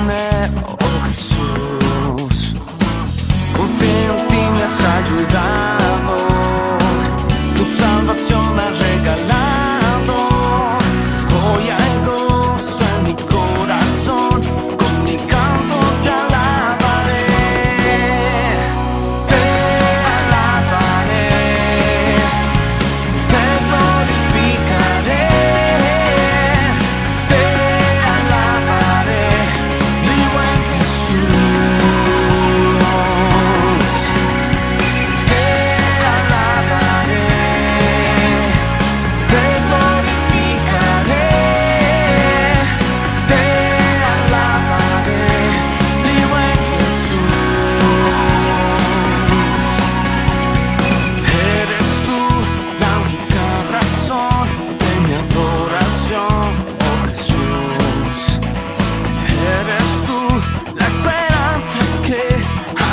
detener, oh Jesús. Confío en ti, me has ayudado, tu salvación me has regalado. Hoy hay gozo en mi corazón, con mi canto te alabaré. Te alabaré, te glorificaré. Te alabaré, mi buen Jesús. Te alabaré, te glorificaré. Te alabaré, mi buen Jesús. Eres tú la única razón de mi adoración, oh Jesús. Eres tú la esperanza que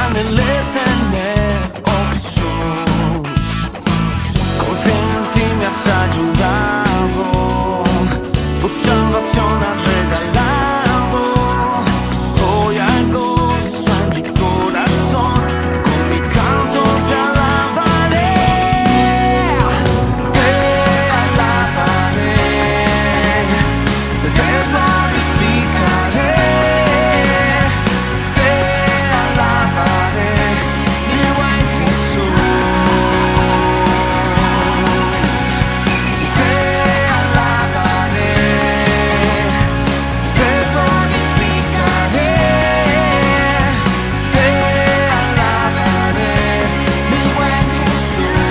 anhelé tener, oh Jesús. Confío en ti, me has ayudado, tu salvación has regalado. Hoy hay gozo en mi corazón, con mi canto te alabaré. Te alabaré, te glorificaré. Te alabaré, mi buen Jesús. Te alabaré, te glorificaré. Te alabaré, mi buen Jesús.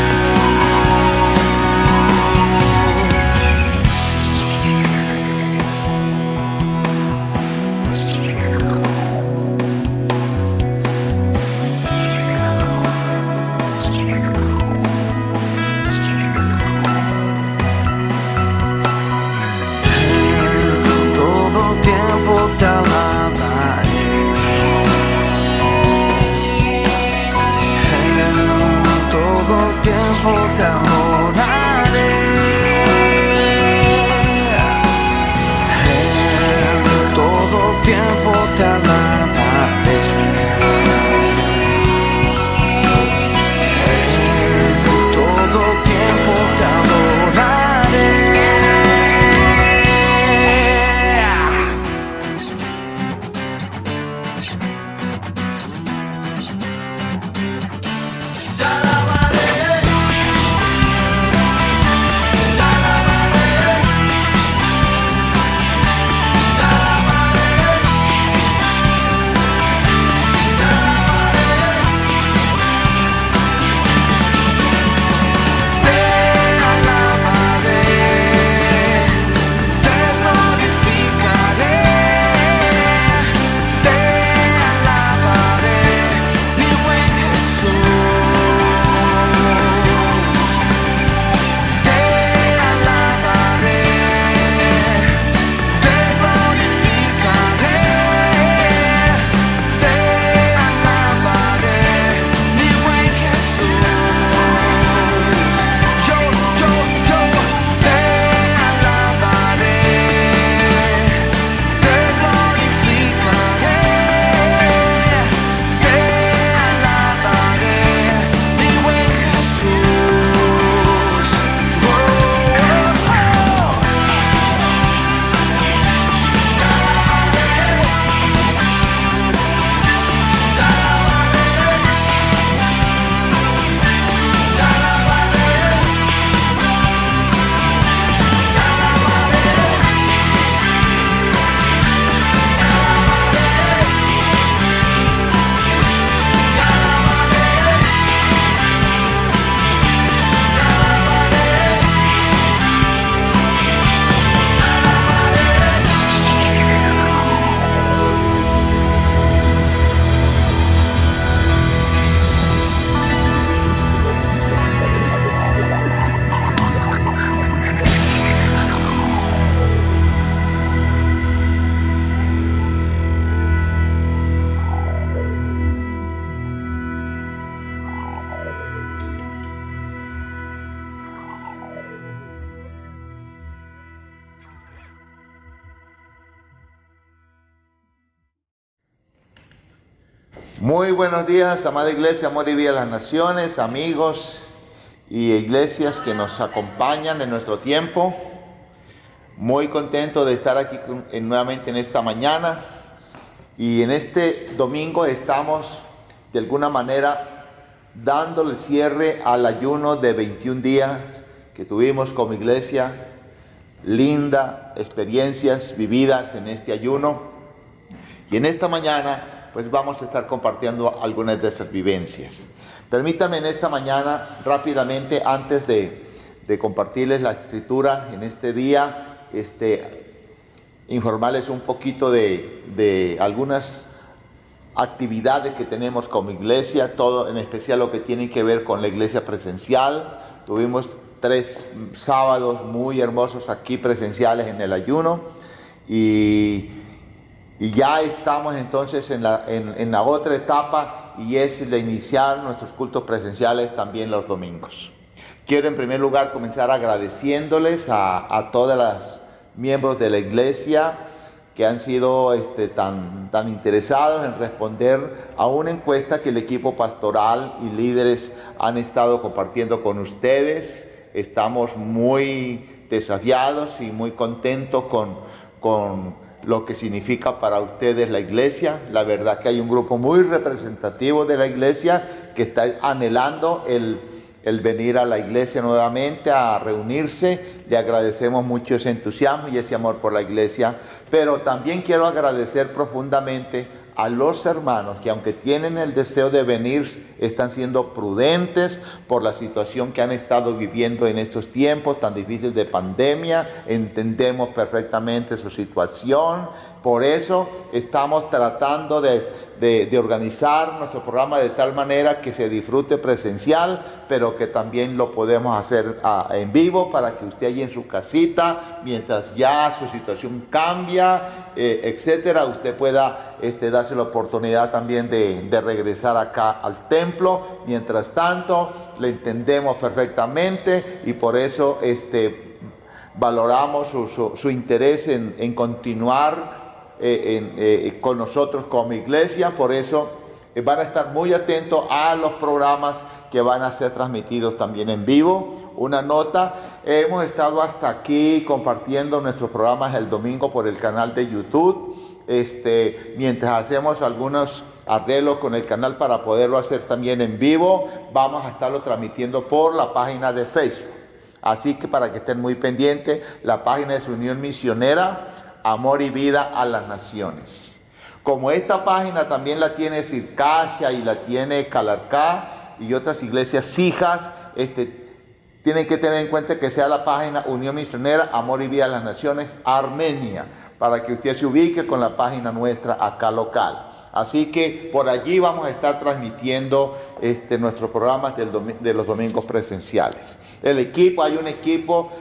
Todo tiempo te alabaré. En todo tiempo te adoraré. En todo tiempo te alabaré. En todo tiempo te adoraré. Te alabaré, te alabaré, te alabaré. Muy buenos días, amada iglesia, amor y vida a las naciones, amigos y iglesias que nos acompañan en nuestro tiempo. Muy contento de estar aquí nuevamente en esta mañana, y en este domingo estamos de alguna manera dándole cierre al ayuno de 21 días que tuvimos como iglesia. Linda experiencias vividas en este ayuno, y en esta mañana pues vamos a estar compartiendo algunas de esas vivencias. Permítanme en esta mañana rápidamente, antes de compartirles la escritura en este día, informarles un poquito de algunas actividades que tenemos como iglesia, todo en especial lo que tiene que ver con la iglesia presencial. Tuvimos 3 sábados muy hermosos aquí presenciales en el ayuno, y ya estamos entonces en la otra etapa, y es de iniciar nuestros cultos presenciales también los domingos. Quiero en primer lugar comenzar agradeciéndoles a todas las miembros de la iglesia que han sido tan interesados en responder a una encuesta que el equipo pastoral y líderes han estado compartiendo con ustedes. Estamos muy desafiados y muy contentos con lo que significa para ustedes la iglesia. La verdad que hay un grupo muy representativo de la iglesia que está anhelando el venir a la iglesia nuevamente, a reunirse. Le agradecemos mucho ese entusiasmo y ese amor por la iglesia, pero también quiero agradecer profundamente a los hermanos que, aunque tienen el deseo de venir, están siendo prudentes por la situación que han estado viviendo en estos tiempos tan difíciles de pandemia. Entendemos perfectamente su situación, por eso estamos tratando de organizar nuestro programa de tal manera que se disfrute presencial, pero que también lo podemos hacer en vivo, para que usted allí en su casita, mientras ya su situación cambia, etcétera, usted pueda darse la oportunidad también de regresar acá al templo. Mientras tanto, le entendemos perfectamente, y por eso valoramos su interés en continuar con nosotros como iglesia. Por eso van a estar muy atentos a los programas que van a ser transmitidos también en vivo. Una nota: hemos estado hasta aquí compartiendo nuestros programas el domingo por el canal de YouTube, mientras hacemos algunos arreglos con el canal para poderlo hacer también en vivo. Vamos a estarlo transmitiendo por la página de Facebook, así que para que estén muy pendientes. La página es Unión Misionera Amor y Vida a las Naciones. Como esta página también la tiene Circasia y la tiene Calarcá y otras iglesias hijas, tienen que tener en cuenta que sea la página Unión Misionera Amor y Vida a las Naciones Armenia, para que usted se ubique con la página nuestra acá local. Así que por allí vamos a estar transmitiendo nuestros programas de los domingos presenciales. Hay un equipo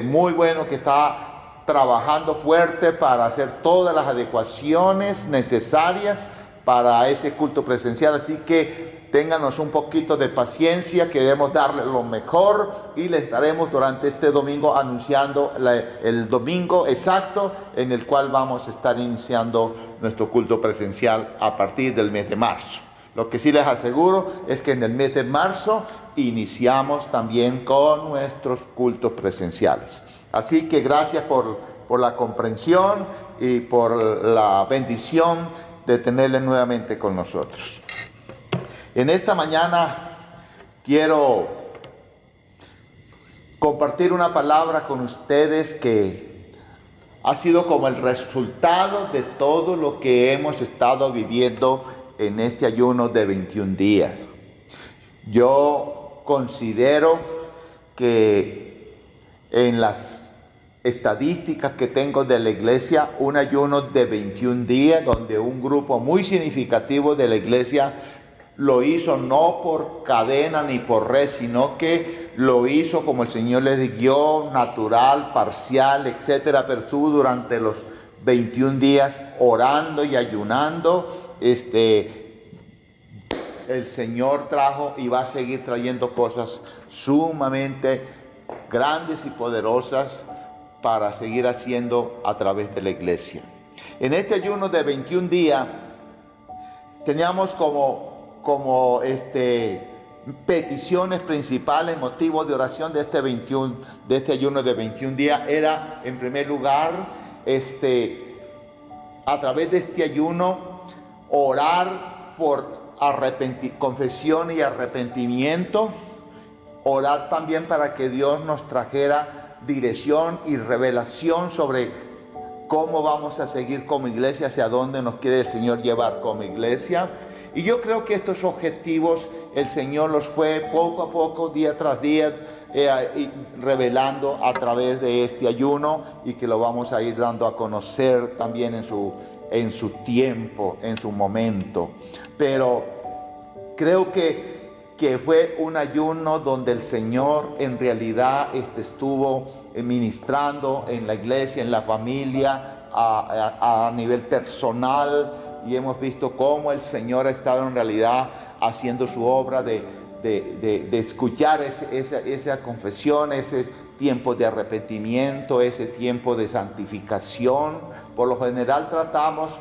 muy bueno que está trabajando fuerte para hacer todas las adecuaciones necesarias para ese culto presencial, así que ténganos un poquito de paciencia, queremos darle lo mejor, y les estaremos durante este domingo anunciando el domingo exacto en el cual vamos a estar iniciando nuestro culto presencial a partir del mes de marzo. Lo que sí les aseguro es que en el mes de marzo iniciamos también con nuestros cultos presenciales. Así que gracias por la comprensión y por la bendición de tenerle nuevamente con nosotros. En esta mañana quiero compartir una palabra con ustedes que ha sido como el resultado de todo lo que hemos estado viviendo en este ayuno de 21 días. Yo considero que en las estadísticas que tengo de la iglesia, un ayuno de 21 días donde un grupo muy significativo de la iglesia lo hizo no por cadena ni por red, sino que lo hizo como el Señor les dio, natural, parcial, etcétera, pero estuvo durante los 21 días orando y ayunando. El Señor trajo y va a seguir trayendo cosas sumamente grandes y poderosas para seguir haciendo a través de la iglesia. En este ayuno de 21 días, teníamos como peticiones principales, motivos de oración de este ayuno de 21 días, era en primer lugar, a través de este ayuno, orar por confesión y arrepentimiento, orar también para que Dios nos trajera dirección y revelación sobre cómo vamos a seguir como iglesia, hacia dónde nos quiere el Señor llevar como iglesia. Y yo creo que estos objetivos el Señor los fue poco a poco, día tras día, revelando a través de este ayuno, y que lo vamos a ir dando a conocer también en su tiempo, en su momento. Pero creo que fue un ayuno donde el Señor en realidad estuvo ministrando en la iglesia, en la familia, a nivel personal, y hemos visto cómo el Señor ha estado en realidad haciendo su obra de escuchar esa confesión, ese tiempo de arrepentimiento, ese tiempo de santificación. Por lo general tratamos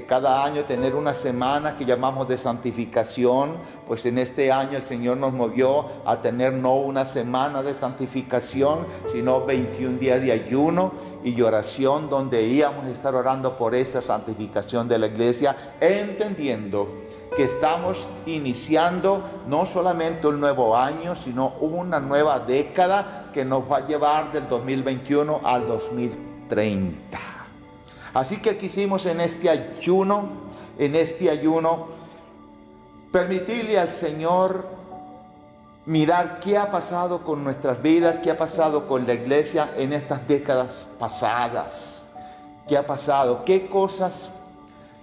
cada año tener una semana que llamamos de santificación. Pues en este año el Señor nos movió a tener no una semana de santificación, sino 21 días de ayuno y oración, donde íbamos a estar orando por esa santificación de la iglesia, entendiendo que estamos iniciando no solamente un nuevo año, sino una nueva década que nos va a llevar del 2021 al 2030. Así que quisimos en este ayuno, permitirle al Señor mirar qué ha pasado con nuestras vidas, qué ha pasado con la iglesia en estas décadas pasadas. ¿Qué ha pasado? ¿Qué cosas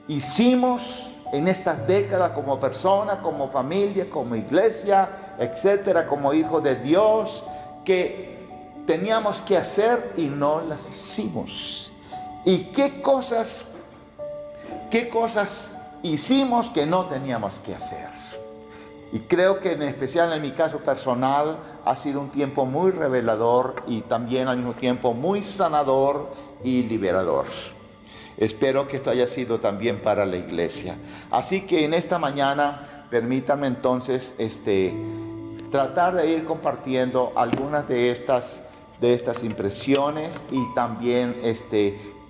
hicimos en estas décadas como persona, como familia, como iglesia, etcétera, como hijos de Dios, que teníamos que hacer y no las hicimos? ¿Y qué cosas hicimos que no teníamos que hacer? Y creo que en especial en mi caso personal ha sido un tiempo muy revelador y también al mismo tiempo muy sanador y liberador. Espero que esto haya sido también para la iglesia. Así que en esta mañana permítanme entonces tratar de ir compartiendo algunas de estas impresiones, y también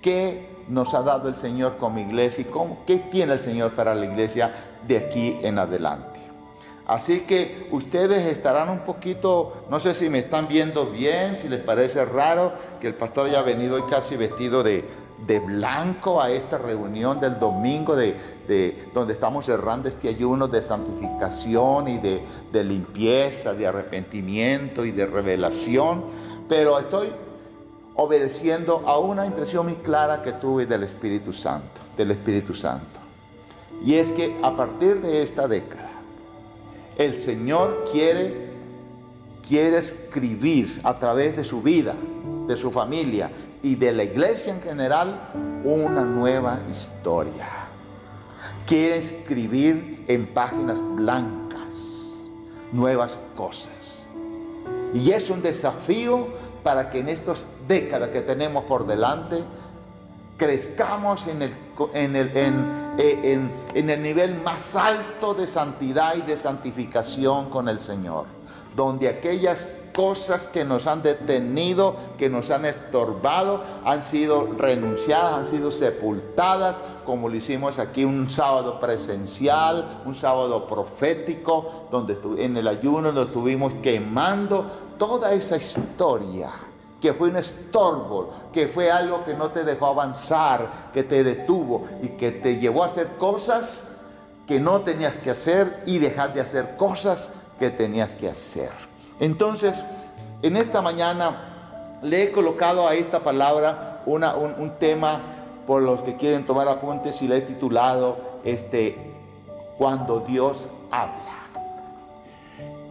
qué nos ha dado el Señor como iglesia y qué tiene el Señor para la iglesia de aquí en adelante. Así que ustedes estarán un poquito, no sé si me están viendo bien, si les parece raro que el pastor haya venido hoy casi vestido de blanco a esta reunión del domingo donde estamos cerrando este ayuno de santificación y de limpieza, de arrepentimiento y de revelación. Pero estoy obedeciendo a una impresión muy clara que tuve del Espíritu Santo. Y es que a partir de esta década, el Señor quiere escribir a través de su vida, de su familia y de la iglesia en general una nueva historia. Quiere escribir en páginas blancas nuevas cosas. Y es un desafío para que en estas décadas que tenemos por delante crezcamos en el nivel más alto de santidad y de santificación con el Señor, donde aquellas cosas que nos han detenido, que nos han estorbado, han sido renunciadas, han sido sepultadas, como lo hicimos aquí un sábado presencial, un sábado profético, donde en el ayuno lo estuvimos quemando toda esa historia que fue un estorbo, que fue algo que no te dejó avanzar, que te detuvo y que te llevó a hacer cosas que no tenías que hacer y dejar de hacer cosas que tenías que hacer. Entonces, en esta mañana le he colocado a esta palabra un tema por los que quieren tomar apuntes, y le he titulado Cuando Dios habla.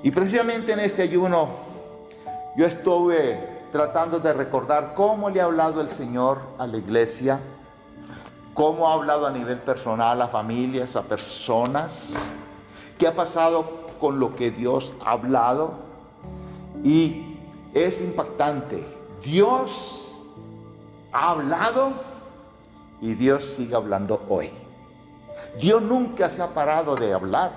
Y precisamente en este ayuno yo estuve tratando de recordar cómo le ha hablado el Señor a la iglesia, cómo ha hablado a nivel personal a familias, a personas, qué ha pasado con lo que Dios ha hablado. Y es impactante. Dios ha hablado y Dios sigue hablando hoy. Dios nunca se ha parado de hablar.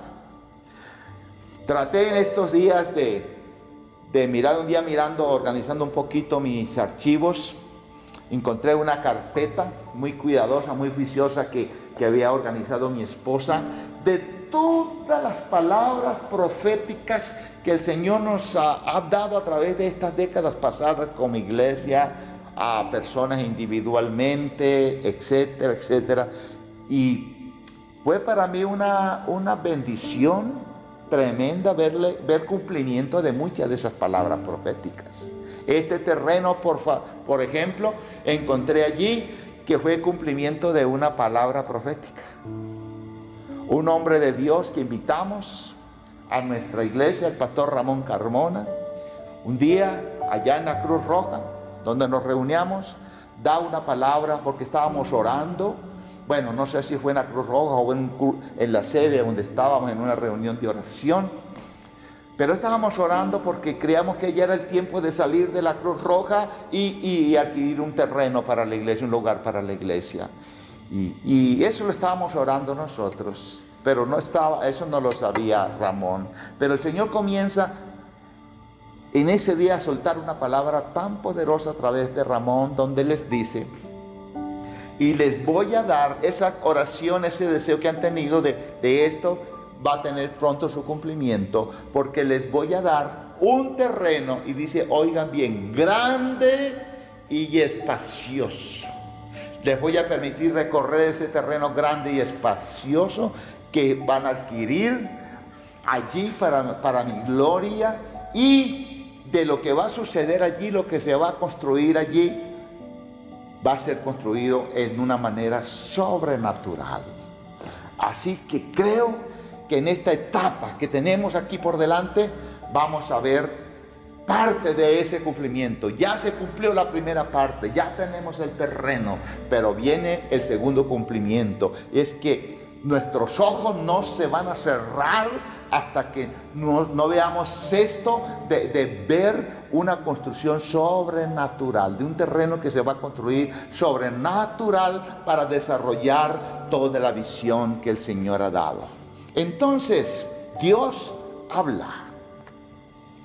Traté en estos días de mirar, un día mirando, organizando un poquito mis archivos, encontré una carpeta muy cuidadosa, muy juiciosa que había organizado mi esposa, de todas las palabras proféticas que el Señor nos ha dado a través de estas décadas pasadas como iglesia, a personas individualmente, etcétera, etcétera. Y fue para mí una bendición tremenda ver cumplimiento de muchas de esas palabras proféticas. Este terreno, por ejemplo, encontré allí que fue cumplimiento de una palabra profética. Un hombre de Dios que invitamos a nuestra iglesia, el pastor Ramón Carmona, un día allá en la Cruz Roja, donde nos reuníamos, da una palabra porque estábamos orando. Bueno, no sé si fue en la Cruz Roja o en la sede donde estábamos en una reunión de oración, pero estábamos orando porque creíamos que ya era el tiempo de salir de la Cruz Roja y adquirir un terreno para la iglesia, un lugar para la iglesia. Y eso lo estábamos orando nosotros, pero eso no lo sabía Ramón. Pero el Señor comienza en ese día a soltar una palabra tan poderosa a través de Ramón, donde les dice: y les voy a dar esa oración, ese deseo que han tenido de esto, va a tener pronto su cumplimiento, porque les voy a dar un terreno, y dice, oigan bien, grande y espacioso. Les voy a permitir recorrer ese terreno grande y espacioso que van a adquirir allí para mi gloria, y de lo que va a suceder allí, lo que se va a construir allí, va a ser construido en una manera sobrenatural. Así que creo que en esta etapa que tenemos aquí por delante, vamos a ver parte de ese cumplimiento. Ya se cumplió la primera parte, ya tenemos el terreno, pero viene el segundo cumplimiento. Es que nuestros ojos no se van a cerrar hasta que no veamos esto de ver una construcción sobrenatural, de un terreno que se va a construir sobrenatural para desarrollar toda la visión que el Señor ha dado. Entonces, Dios habla.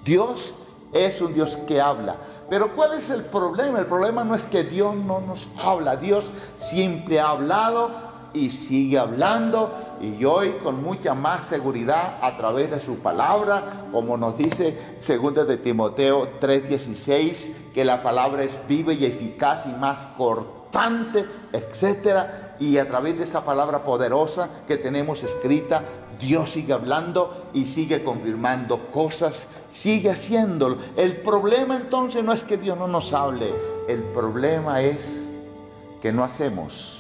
Dios es un Dios que habla. Pero ¿cuál es el problema? El problema no es que Dios no nos habla. Dios siempre ha hablado y sigue hablando, y hoy con mucha más seguridad a través de su palabra, como nos dice 2 de Timoteo 3:16, que la palabra es viva y eficaz y más cortante, etcétera. Y a través de esa palabra poderosa que tenemos escrita, Dios sigue hablando y sigue confirmando cosas, sigue haciéndolo. El problema entonces no es que Dios no nos hable, el problema es que no hacemos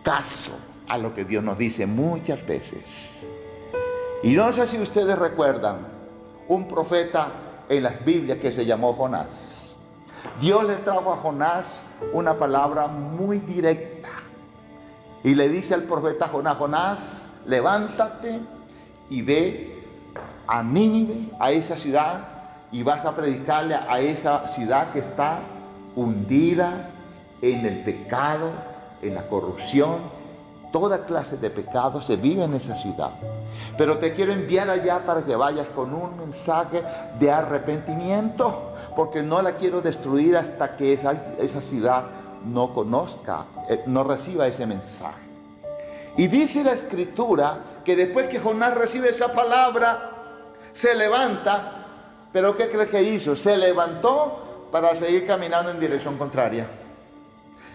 caso a lo que Dios nos dice muchas veces. Y no sé si ustedes recuerdan un profeta en las Biblias que se llamó Jonás. Dios le trajo a Jonás una palabra muy directa y le dice al profeta Jonás: Jonás, levántate y ve a Nínive, a esa ciudad, y vas a predicarle a esa ciudad que está hundida en el pecado, en la corrupción. Toda clase de pecado se vive en esa ciudad. Pero te quiero enviar allá para que vayas con un mensaje de arrepentimiento, porque no la quiero destruir hasta que esa ciudad no conozca, no reciba ese mensaje. Y dice la Escritura que después que Jonás recibe esa palabra, se levanta. ¿Pero qué crees que hizo? Se levantó para seguir caminando en dirección contraria.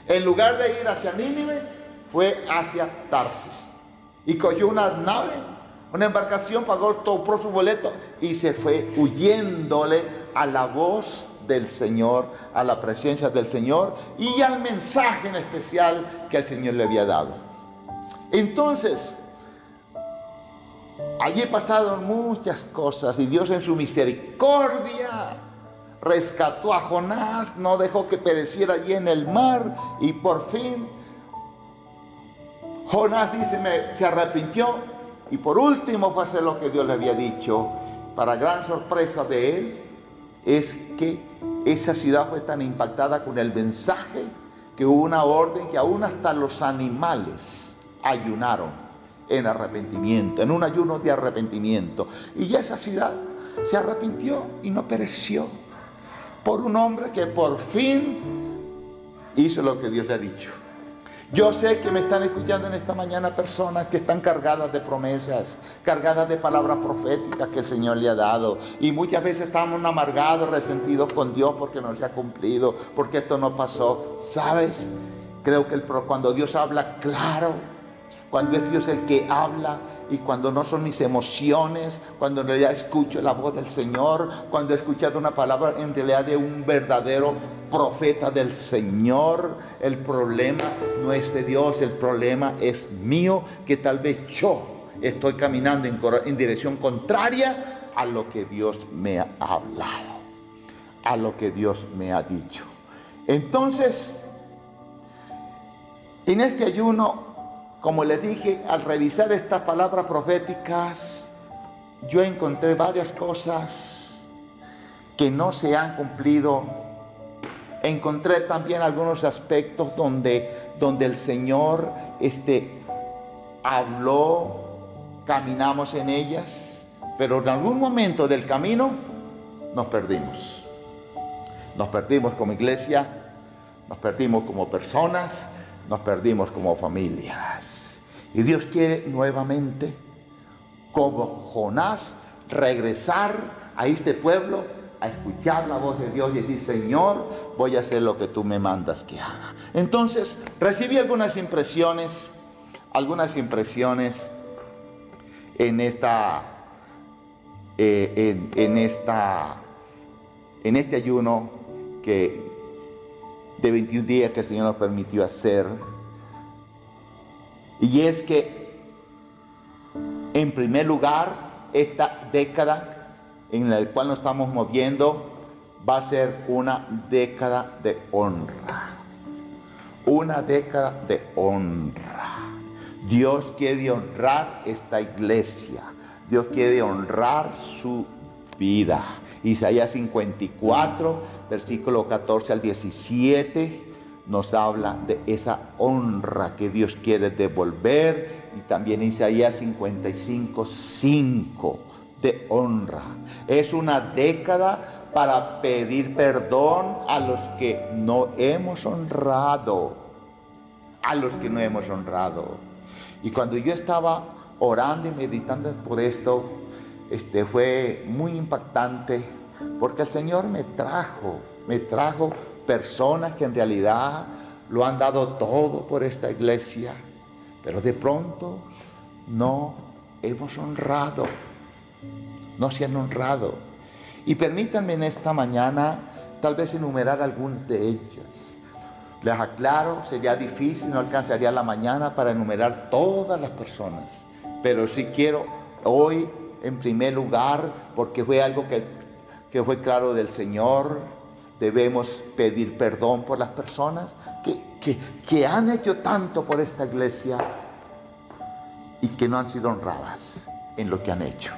En lugar de ir hacia Nínive, fue hacia Tarsis. Y cogió una nave, una embarcación, pagó por su boleto y se fue huyéndole a la voz del Señor, a la presencia del Señor y al mensaje en especial que el Señor le había dado. Entonces, allí pasaron muchas cosas y Dios en su misericordia rescató a Jonás, no dejó que pereciera allí en el mar, y por fin Jonás se arrepintió y por último fue a hacer lo que Dios le había dicho. Para gran sorpresa de él, es que esa ciudad fue tan impactada con el mensaje que hubo una orden que aún hasta los animales ayunaron en arrepentimiento, en un ayuno de arrepentimiento. Y ya esa ciudad se arrepintió y no pereció por un hombre que por fin hizo lo que Dios le ha dicho. Yo sé que me están escuchando en esta mañana personas que están cargadas de promesas, cargadas de palabras proféticas que el Señor le ha dado. Y muchas veces estamos amargados, resentidos con Dios porque no se ha cumplido, porque esto no pasó. ¿Sabes? Creo que cuando Dios habla claro, cuando es Dios el que habla, y cuando no son mis emociones, cuando en realidad escucho la voz del Señor, cuando he escuchado una palabra en realidad de un verdadero profeta del Señor, el problema no es de Dios, el problema es mío, que tal vez yo estoy caminando en dirección contraria a lo que Dios me ha hablado, a lo que Dios me ha dicho. Entonces, en este ayuno, como les dije, al revisar estas palabras proféticas, yo encontré varias cosas que no se han cumplido. Encontré también algunos aspectos donde el Señor habló, caminamos en ellas, pero en algún momento del camino nos perdimos. Nos perdimos como iglesia, nos perdimos como personas, nos perdimos como familias. Y Dios quiere nuevamente, como Jonás, regresar a este pueblo a escuchar la voz de Dios y decir: Señor, voy a hacer lo que tú me mandas que haga. Entonces recibí algunas impresiones en este ayuno de 21 días que el Señor nos permitió hacer. Y es que, en primer lugar, esta década en la cual nos estamos moviendo va a ser una década de honra. Una década de honra. Dios quiere honrar esta iglesia. Dios quiere honrar su vida. Isaías 54, versículo 14 al 17, nos habla de esa honra que Dios quiere devolver. Y también Isaías 55, 5, de honra. Es una década para pedir perdón a los que no hemos honrado. A los que no hemos honrado. Y cuando yo estaba orando y meditando por esto, fue muy impactante, porque el Señor me trajo personas que en realidad lo han dado todo por esta iglesia, pero de pronto no hemos honrado, no se han honrado. Y permítanme en esta mañana tal vez enumerar algunas de ellas. Les aclaro, sería difícil, no alcanzaría la mañana para enumerar todas las personas, pero sí quiero hoy, en primer lugar, porque fue algo que fue claro del Señor, debemos pedir perdón por las personas que han hecho tanto por esta iglesia y que no han sido honradas en lo que han hecho.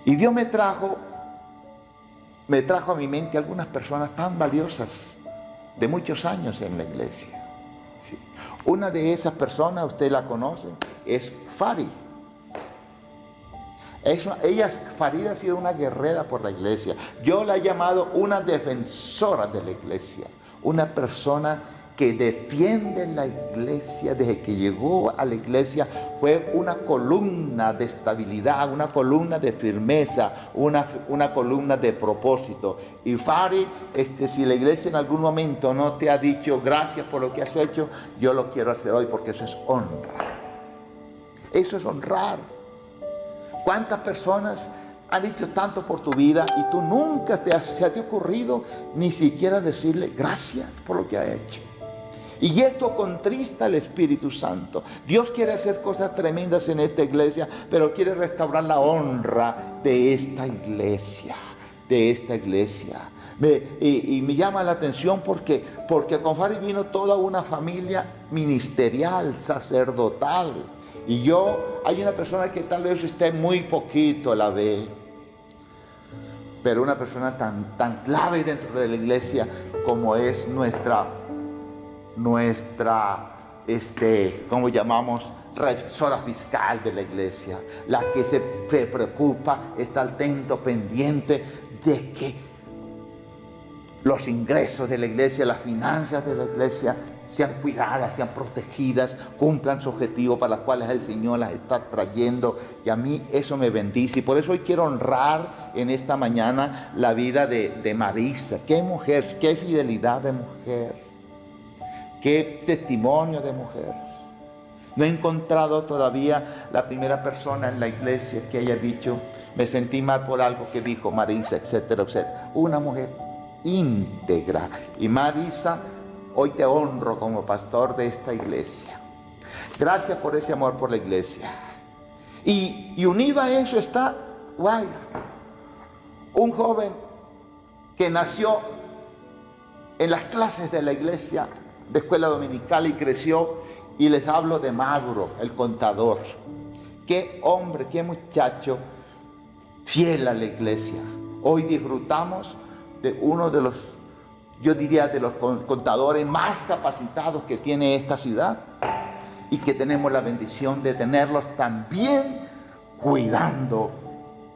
Y Dios me trajo a mi mente algunas personas tan valiosas de muchos años en la iglesia. Sí. Una de esas personas, usted la conoce, es Fari. Farida ha sido una guerrera por la iglesia. Yo la he llamado una defensora de la iglesia, una persona que defiende la iglesia. Desde que llegó a la iglesia fue una columna de estabilidad, una columna de firmeza, una columna de propósito. Y Fari, si la iglesia en algún momento no te ha dicho gracias por lo que has hecho, yo lo quiero hacer hoy, porque eso es honra. Eso es honrar. ¿Cuántas personas han hecho tanto por tu vida y tú nunca se te ha ocurrido ni siquiera decirle gracias por lo que ha hecho? Y esto contrista al Espíritu Santo. Dios quiere hacer cosas tremendas en esta iglesia, pero quiere restaurar la honra de esta iglesia. Y me llama la atención porque con Fari vino toda una familia ministerial, sacerdotal. Y hay una persona que tal vez usted muy poquito la ve, pero una persona tan clave dentro de la iglesia como es nuestra ¿cómo llamamos? Revisora fiscal de la iglesia, la que se preocupa, está atento, pendiente de que los ingresos de la iglesia, las finanzas de la iglesia sean cuidadas, sean protegidas, cumplan su objetivo para los cuales el Señor las está trayendo. Y a mí eso me bendice. Y por eso hoy quiero honrar en esta mañana la vida de Marisa. Qué mujer, qué fidelidad de mujer, qué testimonio de mujer. No he encontrado todavía la primera persona en la iglesia que haya dicho, me sentí mal por algo que dijo Marisa, etcétera, etcétera. Una mujer íntegra. Y Marisa, hoy te honro como pastor de esta iglesia. Gracias por ese amor por la iglesia. Y unido a eso está un joven que nació en las clases de la iglesia de escuela dominical y creció. Y les hablo de Mauro, el contador. Qué hombre, qué muchacho fiel a la iglesia. Hoy disfrutamos de uno de los, yo diría, de los contadores más capacitados que tiene esta ciudad. Y que tenemos la bendición de tenerlos también cuidando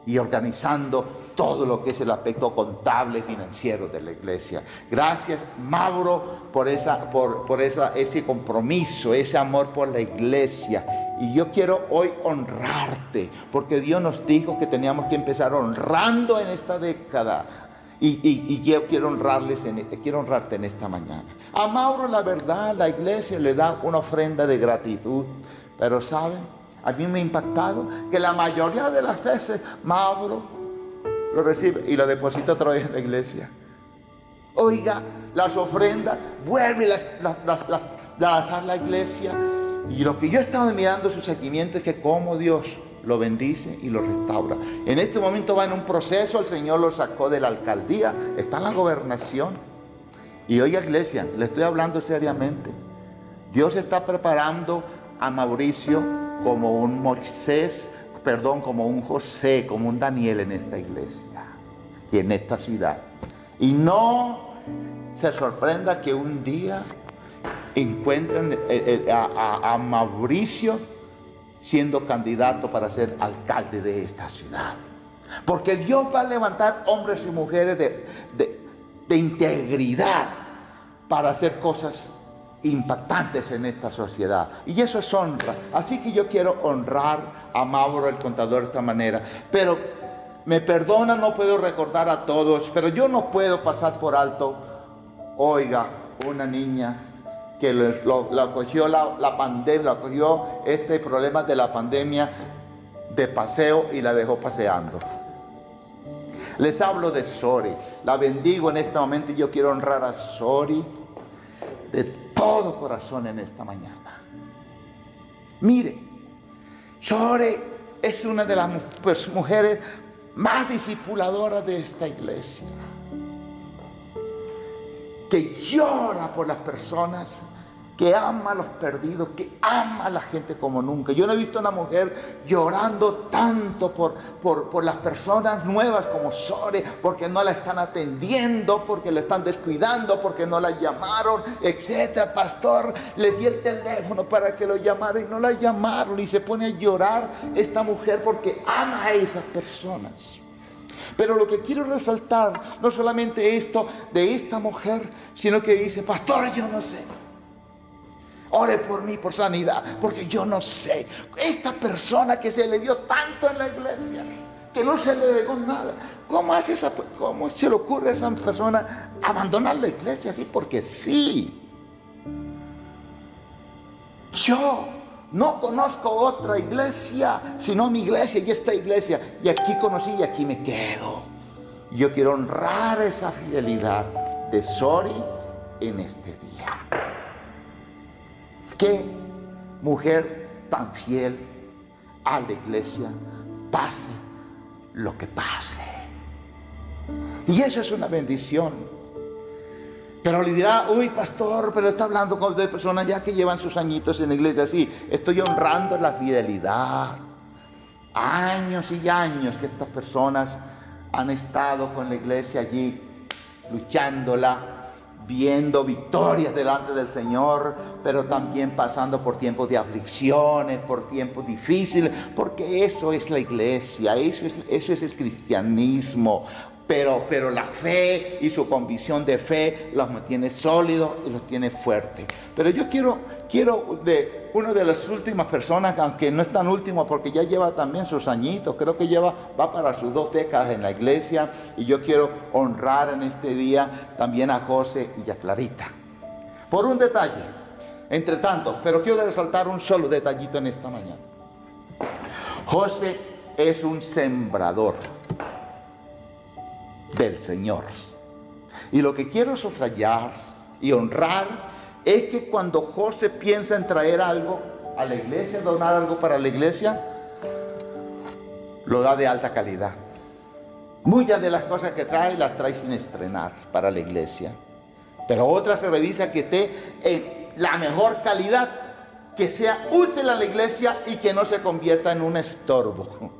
y organizando todo lo que es el aspecto contable y financiero de la iglesia. Gracias, Mauro, por ese compromiso, ese amor por la iglesia. Y yo quiero hoy honrarte, porque Dios nos dijo que teníamos que empezar honrando en esta década. Y yo quiero honrarte en esta mañana. A Mauro, la verdad, la iglesia le da una ofrenda de gratitud. Pero ¿saben? A mí me ha impactado que la mayoría de las veces Mauro lo recibe y lo deposita otra vez en la iglesia. Oiga, las ofrendas, vuelve y las da la iglesia. Y lo que yo he estado mirando su seguimiento es que cómo Dios lo bendice y lo restaura. En este momento va en un proceso, el Señor lo sacó de la alcaldía, está en la gobernación. Y oiga, iglesia, le estoy hablando seriamente. Dios está preparando a Mauricio como un Moisés, como un José, como un Daniel en esta iglesia y en esta ciudad. Y no se sorprenda que un día encuentren a Mauricio siendo candidato para ser alcalde de esta ciudad. Porque Dios va a levantar hombres y mujeres de integridad para hacer cosas impactantes en esta sociedad. Y eso es honra. Así que yo quiero honrar a Mauro, el contador, de esta manera. Pero me perdona, no puedo recordar a todos, pero yo no puedo pasar por alto, oiga, una niña que la cogió la pandemia, la cogió este problema de la pandemia de paseo y la dejó paseando. Les hablo de Sori. La bendigo en este momento y yo quiero honrar a Sori de todo corazón en esta mañana. Mire, Sori es una de las mujeres más discipuladoras de esta iglesia, que llora por las personas, que ama a los perdidos, que ama a la gente como nunca. Yo no he visto a una mujer llorando tanto por las personas nuevas como Sori, porque no la están atendiendo, porque la están descuidando, porque no la llamaron, etcétera. Pastor, le di el teléfono para que lo llamara y no la llamaron, y se pone a llorar esta mujer porque ama a esas personas. Pero lo que quiero resaltar, no solamente esto de esta mujer, sino que dice, pastor, yo no sé. Ore por mí, por sanidad, porque yo no sé. Esta persona que se le dio tanto en la iglesia, que no se le dejó nada. ¿Cómo se le ocurre a esa persona abandonar la iglesia así? Porque sí. Yo no conozco otra iglesia, sino mi iglesia y esta iglesia. Y aquí conocí y aquí me quedo. Yo quiero honrar esa fidelidad de Sori en este día. Qué mujer tan fiel a la iglesia, pase lo que pase. Y eso es una bendición. Pero le dirá, uy, pastor, pero está hablando de personas ya que llevan sus añitos en la iglesia. Sí, estoy honrando la fidelidad. Años y años que estas personas han estado con la iglesia allí, luchándola, viendo victorias delante del Señor, pero también pasando por tiempos de aflicciones, por tiempos difíciles, porque eso es la iglesia, eso es el cristianismo. Pero la fe y su convicción de fe los mantiene sólidos y los tiene fuertes. Pero yo quiero de una de las últimas personas, aunque no es tan último porque ya lleva también sus añitos, creo que va para sus 2 décadas en la iglesia, y yo quiero honrar en este día también a José y a Clarita. Por un detalle, entre tantos, pero quiero resaltar un solo detallito en esta mañana. José es un sembrador del Señor. Y lo que quiero subrayar y honrar es que cuando José piensa en traer algo a la iglesia, donar algo para la iglesia, lo da de alta calidad. Muchas de las cosas que trae, las trae sin estrenar para la iglesia. Pero otras se revisa que esté en la mejor calidad, que sea útil a la iglesia y que no se convierta en un estorbo.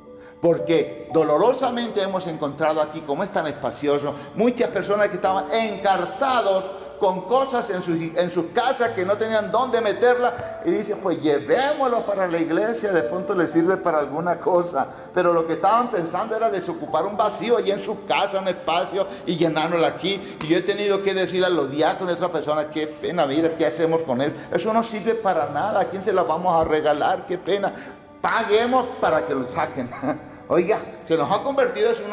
Porque dolorosamente hemos encontrado aquí, como es tan espacioso, muchas personas que estaban encartados con cosas en sus casas que no tenían dónde meterla, y dicen, pues llevémoslo para la iglesia, de pronto les sirve para alguna cosa. Pero lo que estaban pensando era desocupar un vacío allí en su casa, un espacio, y llenárnoslo aquí. Y yo he tenido que decirle a los diáconos de otras personas, qué pena, mira, ¿qué hacemos con él? Eso no sirve para nada, ¿a quién se las vamos a regalar? Qué pena, paguemos para que lo saquen. Oiga, se nos ha convertido en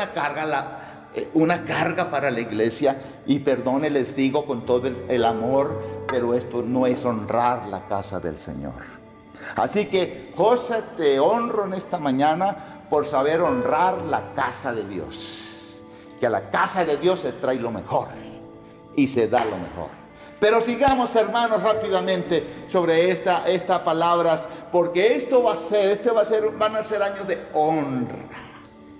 una carga para la iglesia, y perdone, les digo con todo el amor, pero esto no es honrar la casa del Señor. Así que, José, te honro en esta mañana por saber honrar la casa de Dios. Que a la casa de Dios se trae lo mejor y se da lo mejor. Pero sigamos, hermanos, rápidamente sobre estas palabras, porque van a ser años de honra,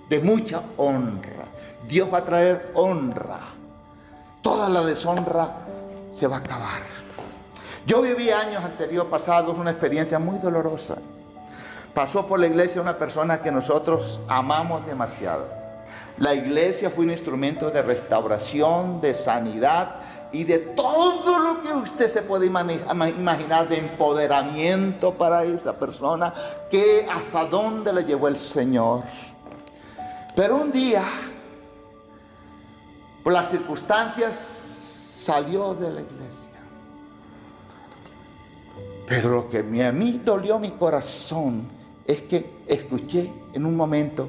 de mucha honra. Dios va a traer honra. Toda la deshonra se va a acabar. Yo viví años pasados una experiencia muy dolorosa. Pasó por la iglesia una persona que nosotros amamos demasiado. La iglesia fue un instrumento de restauración, de sanidad y de todo lo que usted se puede imaginar, de empoderamiento para esa persona, que hasta dónde le llevó el Señor. Pero un día, por las circunstancias, salió de la iglesia. Pero lo que a mí dolió mi corazón es que escuché en un momento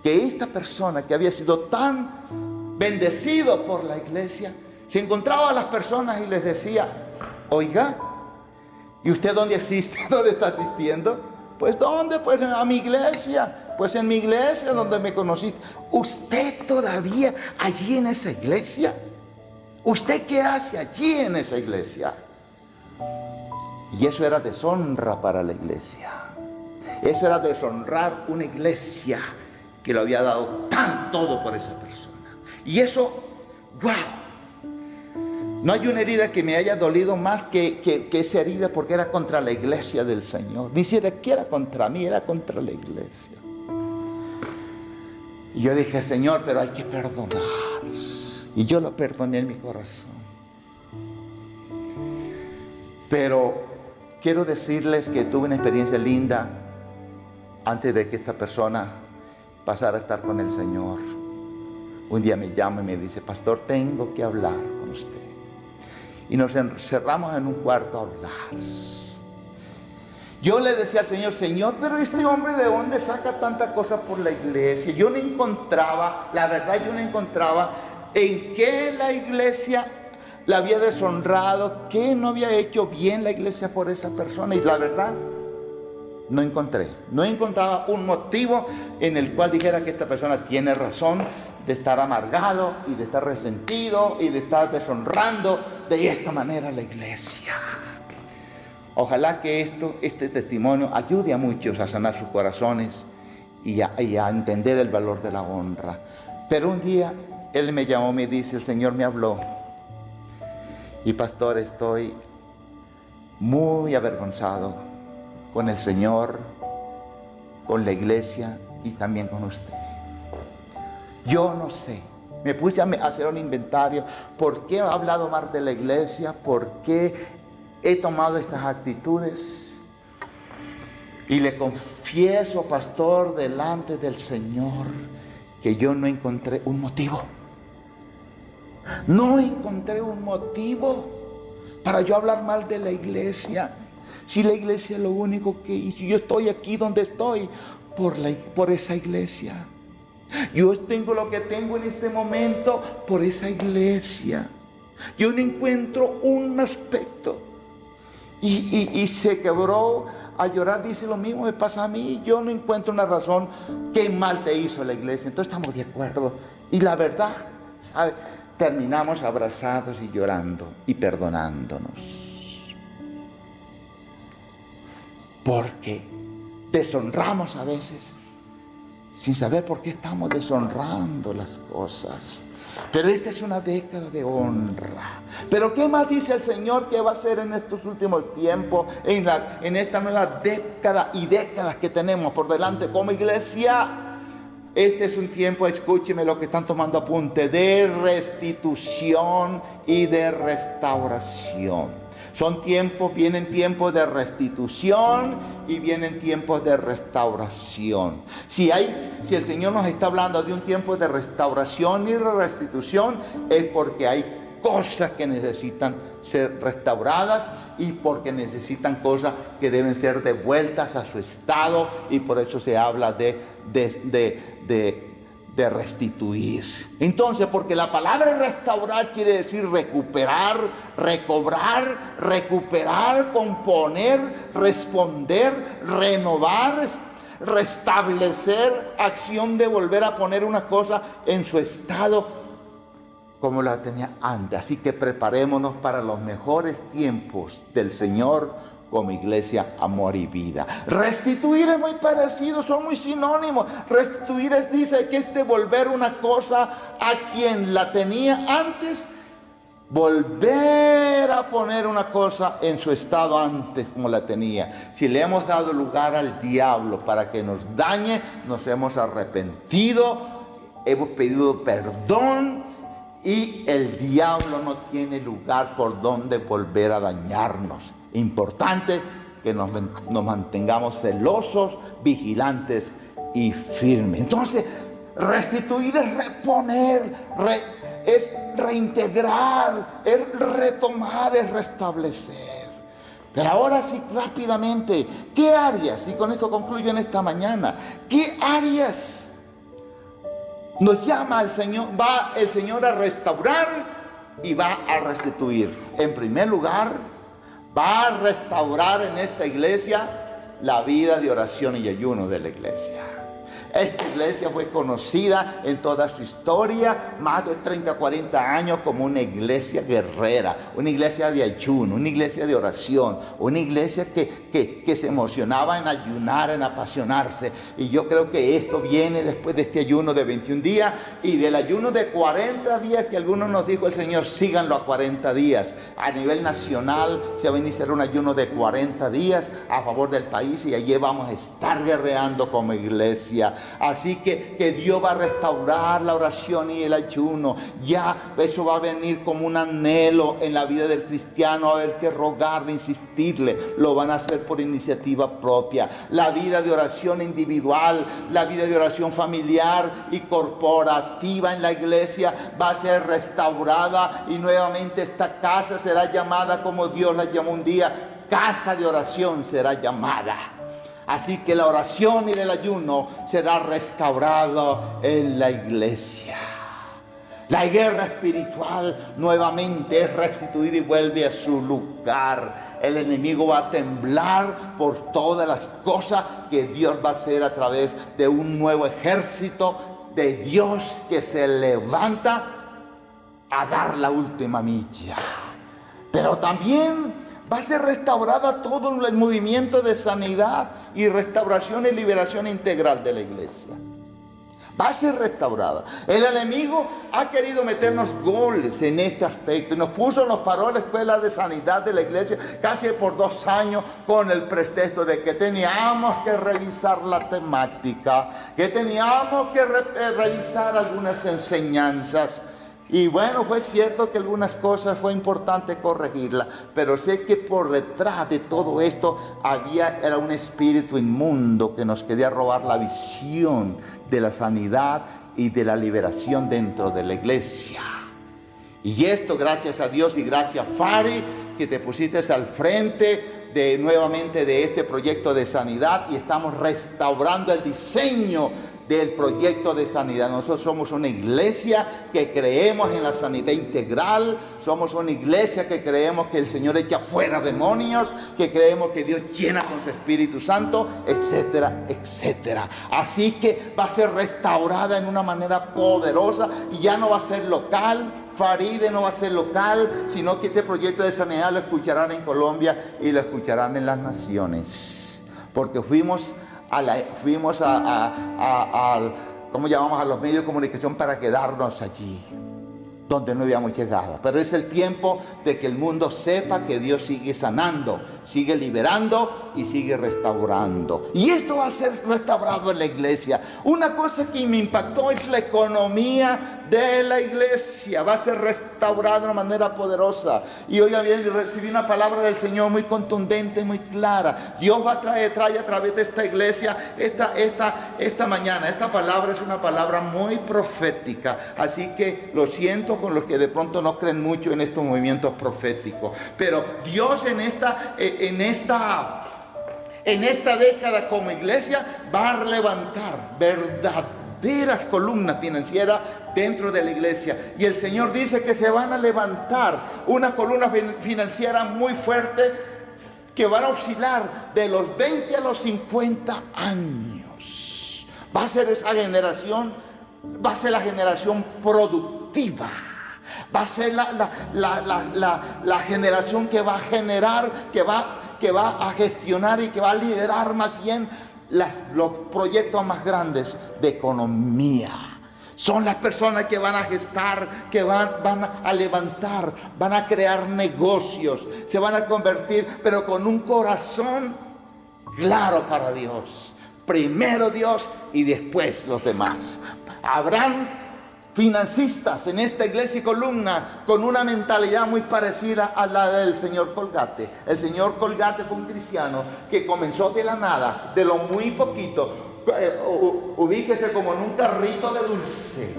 que esta persona que había sido tan bendecido por la iglesia, se encontraba a las personas y les decía, oiga, ¿y usted dónde asiste? ¿Dónde está asistiendo? Pues ¿dónde? Pues a mi iglesia. Pues en mi iglesia donde me conociste. ¿Usted todavía allí en esa iglesia? ¿Usted qué hace allí en esa iglesia? Y eso era deshonra para la iglesia. Eso era deshonrar una iglesia que lo había dado tan todo por esa persona. Y eso, wow. No hay una herida que me haya dolido más que esa herida, porque era contra la iglesia del Señor. Ni siquiera contra mí, era contra la iglesia. Y yo dije, Señor, pero hay que perdonar. Y yo lo perdoné en mi corazón. Pero quiero decirles que tuve una experiencia linda antes de que esta persona pasara a estar con el Señor. Un día me llama y me dice, pastor, tengo que hablar con usted. Y nos encerramos en un cuarto a hablar. Yo le decía al Señor, Señor, pero este hombre, ¿de dónde saca tanta cosa por la iglesia? Yo no encontraba, la verdad, yo no encontraba en qué la iglesia la había deshonrado, qué no había hecho bien la iglesia por esa persona. Y la verdad, no encontraba un motivo en el cual dijera que esta persona tiene razón de estar amargado y de estar resentido y de estar deshonrando de esta manera a la iglesia. Ojalá que este testimonio ayude a muchos a sanar sus corazones y a entender el valor de la honra. Pero un día él me llamó, me dice, el Señor me habló. Y pastor, estoy muy avergonzado con el Señor, con la iglesia y también con usted. Yo no sé Me puse a hacer un inventario. ¿Por qué he hablado mal de la iglesia? ¿Por qué he tomado estas actitudes? Y le confieso, pastor, delante del Señor, que yo no encontré un motivo. No encontré un motivo para yo hablar mal de la iglesia. Si la iglesia es lo único que hizo, yo estoy aquí donde estoy por esa iglesia. Yo tengo lo que tengo en este momento por esa iglesia. Yo no encuentro un aspecto. Y se quebró a llorar. Dice, lo mismo me pasa a mí. Yo no encuentro una razón. Qué mal te hizo la iglesia. Entonces estamos de acuerdo. Y la verdad, ¿sabe? Terminamos abrazados y llorando y perdonándonos. Porque deshonramos a veces sin saber por qué estamos deshonrando las cosas. Pero esta es una década de honra. Pero ¿qué más dice el Señor que va a hacer en estos últimos tiempos, en esta nueva década y décadas que tenemos por delante como iglesia? Este es un tiempo, escúcheme lo que están tomando apunte, de restitución y de restauración. Vienen tiempos de restitución y vienen tiempos de restauración. Si el Señor nos está hablando de un tiempo de restauración y de restitución, es porque hay cosas que necesitan ser restauradas y porque necesitan cosas que deben ser devueltas a su estado, y por eso se habla de restituir. Entonces, porque la palabra restaurar quiere decir recuperar, recobrar, recuperar, componer, responder, renovar, restablecer, acción de volver a poner una cosa en su estado como la tenía antes. Así que preparémonos para los mejores tiempos del Señor como iglesia, amor y vida. Restituir es muy parecido, son muy sinónimos. Restituir dice que es devolver una cosa a quien la tenía antes, volver a poner una cosa en su estado antes como la tenía. Si le hemos dado lugar al diablo para que nos dañe, nos hemos arrepentido, hemos pedido perdón, y el diablo no tiene lugar por donde volver a dañarnos. Importante que nos mantengamos celosos, vigilantes y firmes. Entonces, restituir es reponer, es reintegrar, es retomar, es restablecer. Pero ahora sí, rápidamente, ¿qué áreas? Y con esto concluyo en esta mañana. ¿Qué áreas nos llama el Señor? Va el Señor a restaurar y va a restituir. En primer lugar, va a restaurar en esta iglesia la vida de oración y ayuno de la iglesia. Esta iglesia fue conocida en toda su historia, más de 30, 40 años, como una iglesia guerrera, una iglesia de ayuno, una iglesia de oración, una iglesia que se emocionaba en ayunar, en apasionarse. Y yo creo que esto viene después de este ayuno de 21 días y del ayuno de 40 días que algunos nos dijo el Señor, síganlo a 40 días. A nivel nacional se va a iniciar un ayuno de 40 días a favor del país y allí vamos a estar guerreando como iglesia. Así que Dios va a restaurar la oración y el ayuno. Ya eso va a venir como un anhelo en la vida del cristiano. A ver que rogarle, insistirle. Lo van a hacer por iniciativa propia. La vida de oración individual, la vida de oración familiar y corporativa en la iglesia va a ser restaurada. Y nuevamente esta casa será llamada como Dios la llamó un día. Casa de oración será llamada. Así que la oración y el ayuno será restaurado en la iglesia. La guerra espiritual nuevamente es restituida y vuelve a su lugar. El enemigo va a temblar por todas las cosas que Dios va a hacer a través de un nuevo ejército de Dios que se levanta a dar la última milla. Pero también va a ser restaurada todo el movimiento de sanidad y restauración y liberación integral de la iglesia. Va a ser restaurada. El enemigo ha querido meternos goles en este aspecto. Nos paró la escuela de sanidad de la iglesia casi por 2 años con el pretexto de que teníamos que revisar la temática, que teníamos que revisar algunas enseñanzas. Y bueno, fue cierto que algunas cosas fue importante corregirlas, pero sé que por detrás de todo esto era un espíritu inmundo que nos quería robar la visión de la sanidad y de la liberación dentro de la iglesia. Y esto, gracias a Dios y gracias a Fari, que te pusiste al frente nuevamente de este proyecto de sanidad, y estamos restaurando el diseño del proyecto de sanidad. Nosotros somos una iglesia que creemos en la sanidad integral, somos una iglesia que creemos que el Señor echa fuera demonios, que creemos que Dios llena con su Espíritu Santo, etcétera, etcétera. Así que va a ser restaurada en una manera poderosa y ya no va a ser local. Faride no va a ser local, sino que este proyecto de sanidad lo escucharán en Colombia y lo escucharán en las naciones, porque fuimos ¿cómo llamamos a los medios de comunicación para quedarnos allí donde no habíamos llegado? Pero es el tiempo de que el mundo sepa que Dios sigue sanando, sigue liberando y sigue restaurando. Y esto va a ser restaurado en la iglesia. Una cosa que me impactó es la economía de la iglesia. Va a ser restaurada de una manera poderosa. Y hoy bien recibí una palabra del Señor muy contundente, muy clara. Dios va a trae a través de esta iglesia esta mañana. Esta palabra es una palabra muy profética. Así que lo siento con los que de pronto no creen mucho en estos movimientos proféticos. Pero Dios en esta década como iglesia va a levantar verdaderas columnas financieras dentro de la iglesia. Y el Señor dice que se van a levantar unas columnas financieras muy fuertes que van a oscilar de los 20 a los 50 años. Va a ser esa generación, va a ser la generación productiva. Va a ser la generación que va a generar, que va a gestionar y que va a liderar más bien los proyectos más grandes de economía. Son las personas que van a gestar, que van a levantar, van a crear negocios, se van a convertir, pero con un corazón claro para Dios. Primero Dios y después los demás. Habrán financistas en esta iglesia y columna con una mentalidad muy parecida a la del señor Colgate. El señor Colgate fue un cristiano que comenzó de la nada, de lo muy poquito. Ubíquese como en un carrito de dulce,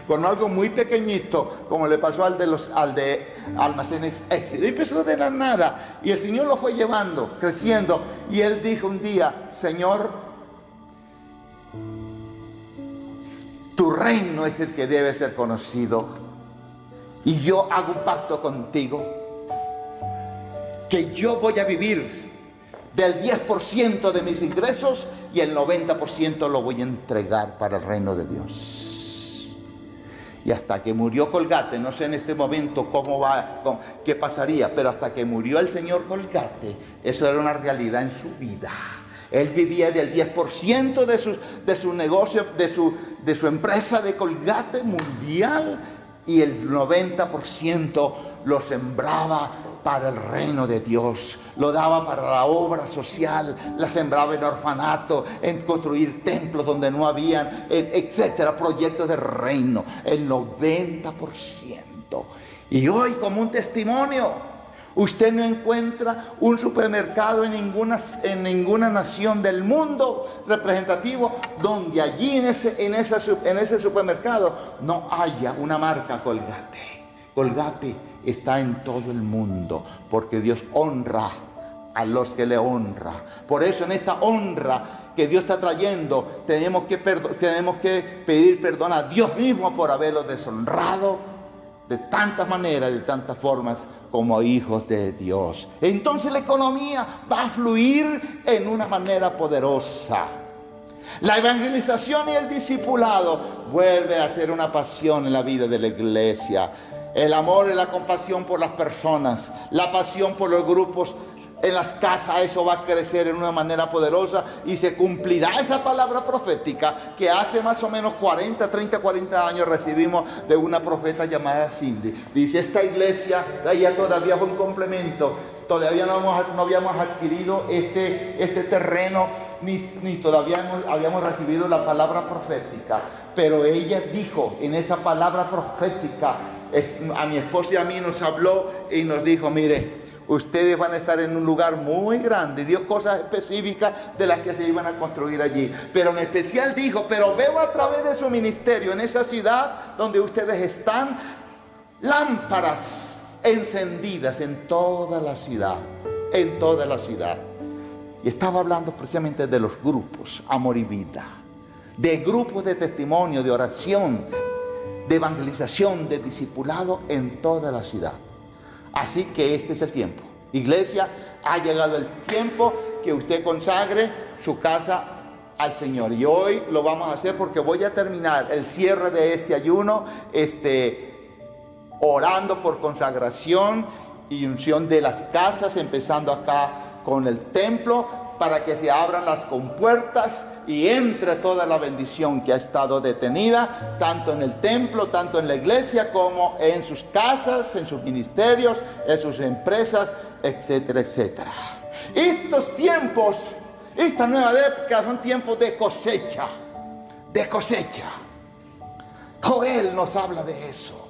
con algo muy pequeñito, como le pasó al de Almacenes Éxito. Empezó de la nada y el Señor lo fue llevando, creciendo, y él dijo un día: Señor, tu reino es el que debe ser conocido, y yo hago un pacto contigo que yo voy a vivir del 10% de mis ingresos y el 90% lo voy a entregar para el reino de Dios. Y hasta que murió Colgate, no sé en este momento qué pasaría, pero hasta que murió el señor Colgate, eso era una realidad en su vida. Él vivía del 10% de su negocio, de su empresa de Colgate mundial, y el 90% lo sembraba para el reino de Dios, lo daba para la obra social, la sembraba en orfanato, en construir templos donde no habían, etcétera, proyectos de reino, el 90%. Y hoy, como un testimonio, usted no encuentra un supermercado en ninguna nación del mundo representativo donde allí en ese supermercado no haya una marca Colgate. Colgate está en todo el mundo porque Dios honra a los que le honra. Por eso en esta honra que Dios está trayendo tenemos que pedir perdón a Dios mismo por haberlo deshonrado de tantas maneras, de tantas formas, como hijos de Dios. Entonces la economía va a fluir en una manera poderosa. La evangelización y el discipulado vuelve a ser una pasión en la vida de la iglesia. El amor y la compasión por las personas, la pasión por los grupos En las casas eso va a crecer en una manera poderosa y se cumplirá esa palabra profética que hace más o menos 40 años recibimos de una profeta llamada Cindy. Dice, esta iglesia, ella todavía fue un complemento, todavía no habíamos adquirido este terreno, ni todavía habíamos recibido la palabra profética. Pero ella dijo en esa palabra profética, a mi esposa y a mí nos habló y nos dijo, mire, ustedes van a estar en un lugar muy grande. Dio cosas específicas de las que se iban a construir allí. Pero en especial dijo, pero veo a través de su ministerio en esa ciudad donde ustedes están, lámparas encendidas en toda la ciudad. En toda la ciudad. Y estaba hablando precisamente de los grupos, Amor y Vida. De grupos de testimonio, de oración, de evangelización, de discipulado en toda la ciudad. Así que este es el tiempo. Iglesia, ha llegado el tiempo que usted consagre su casa al Señor. Y hoy lo vamos a hacer porque voy a terminar el cierre de este ayuno, orando por consagración y unción de las casas, empezando acá con el templo, para que se abran las compuertas y entre toda la bendición que ha estado detenida, tanto en el templo, tanto en la iglesia, como en sus casas, en sus ministerios, en sus empresas, etcétera, etcétera. Estos tiempos, esta nueva época, son tiempos de cosecha, de cosecha. Joel nos habla de eso.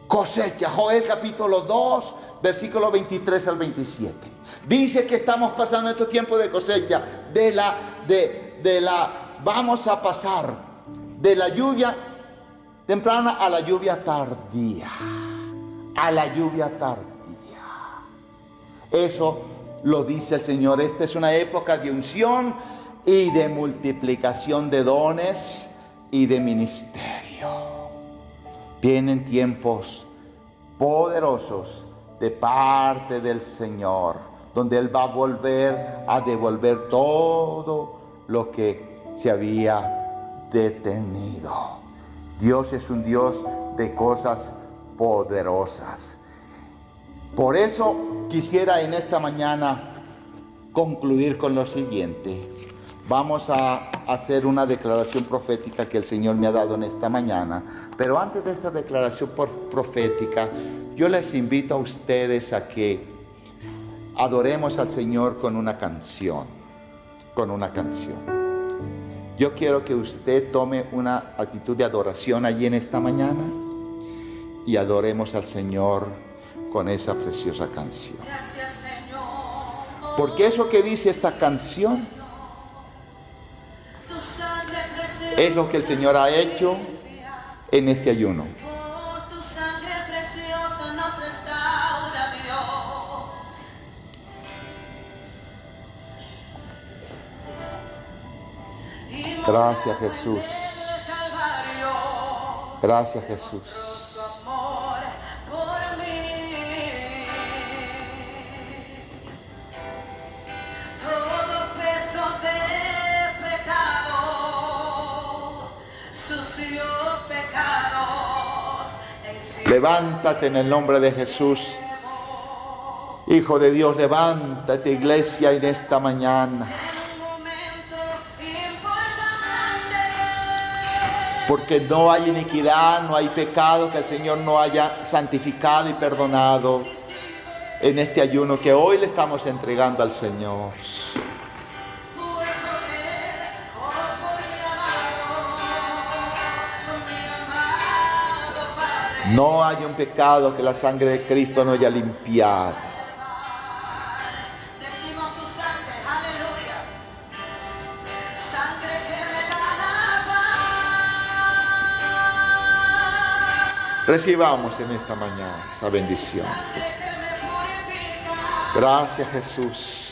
Cosecha, Joel capítulo 2, versículo 23 al 27. Dice que estamos pasando estos tiempos de cosecha, vamos a pasar de la lluvia temprana a la lluvia tardía. A la lluvia tardía. Eso lo dice el Señor. Esta es una época de unción y de multiplicación de dones y de ministerio. Vienen tiempos poderosos de parte del Señor, donde Él va a volver a devolver todo lo que se había detenido. Dios es un Dios de cosas poderosas. Por eso quisiera en esta mañana concluir con lo siguiente. Vamos a hacer una declaración profética que el Señor me ha dado en esta mañana. Pero antes de esta declaración profética, yo les invito a ustedes a que adoremos al Señor con una canción. Con una canción. Yo quiero que usted tome una actitud de adoración allí en esta mañana y adoremos al Señor con esa preciosa canción. Porque eso que dice esta canción es lo que el Señor ha hecho en este ayuno. Gracias, Jesús. Gracias, Jesús. Levántate en el nombre de Jesús. Hijo de Dios, levántate, iglesia, en esta mañana. Porque no hay iniquidad, no hay pecado que el Señor no haya santificado y perdonado en este ayuno que hoy le estamos entregando al Señor. No hay un pecado que la sangre de Cristo no haya limpiado. Recibamos en esta mañana esa bendición. Gracias, Jesús.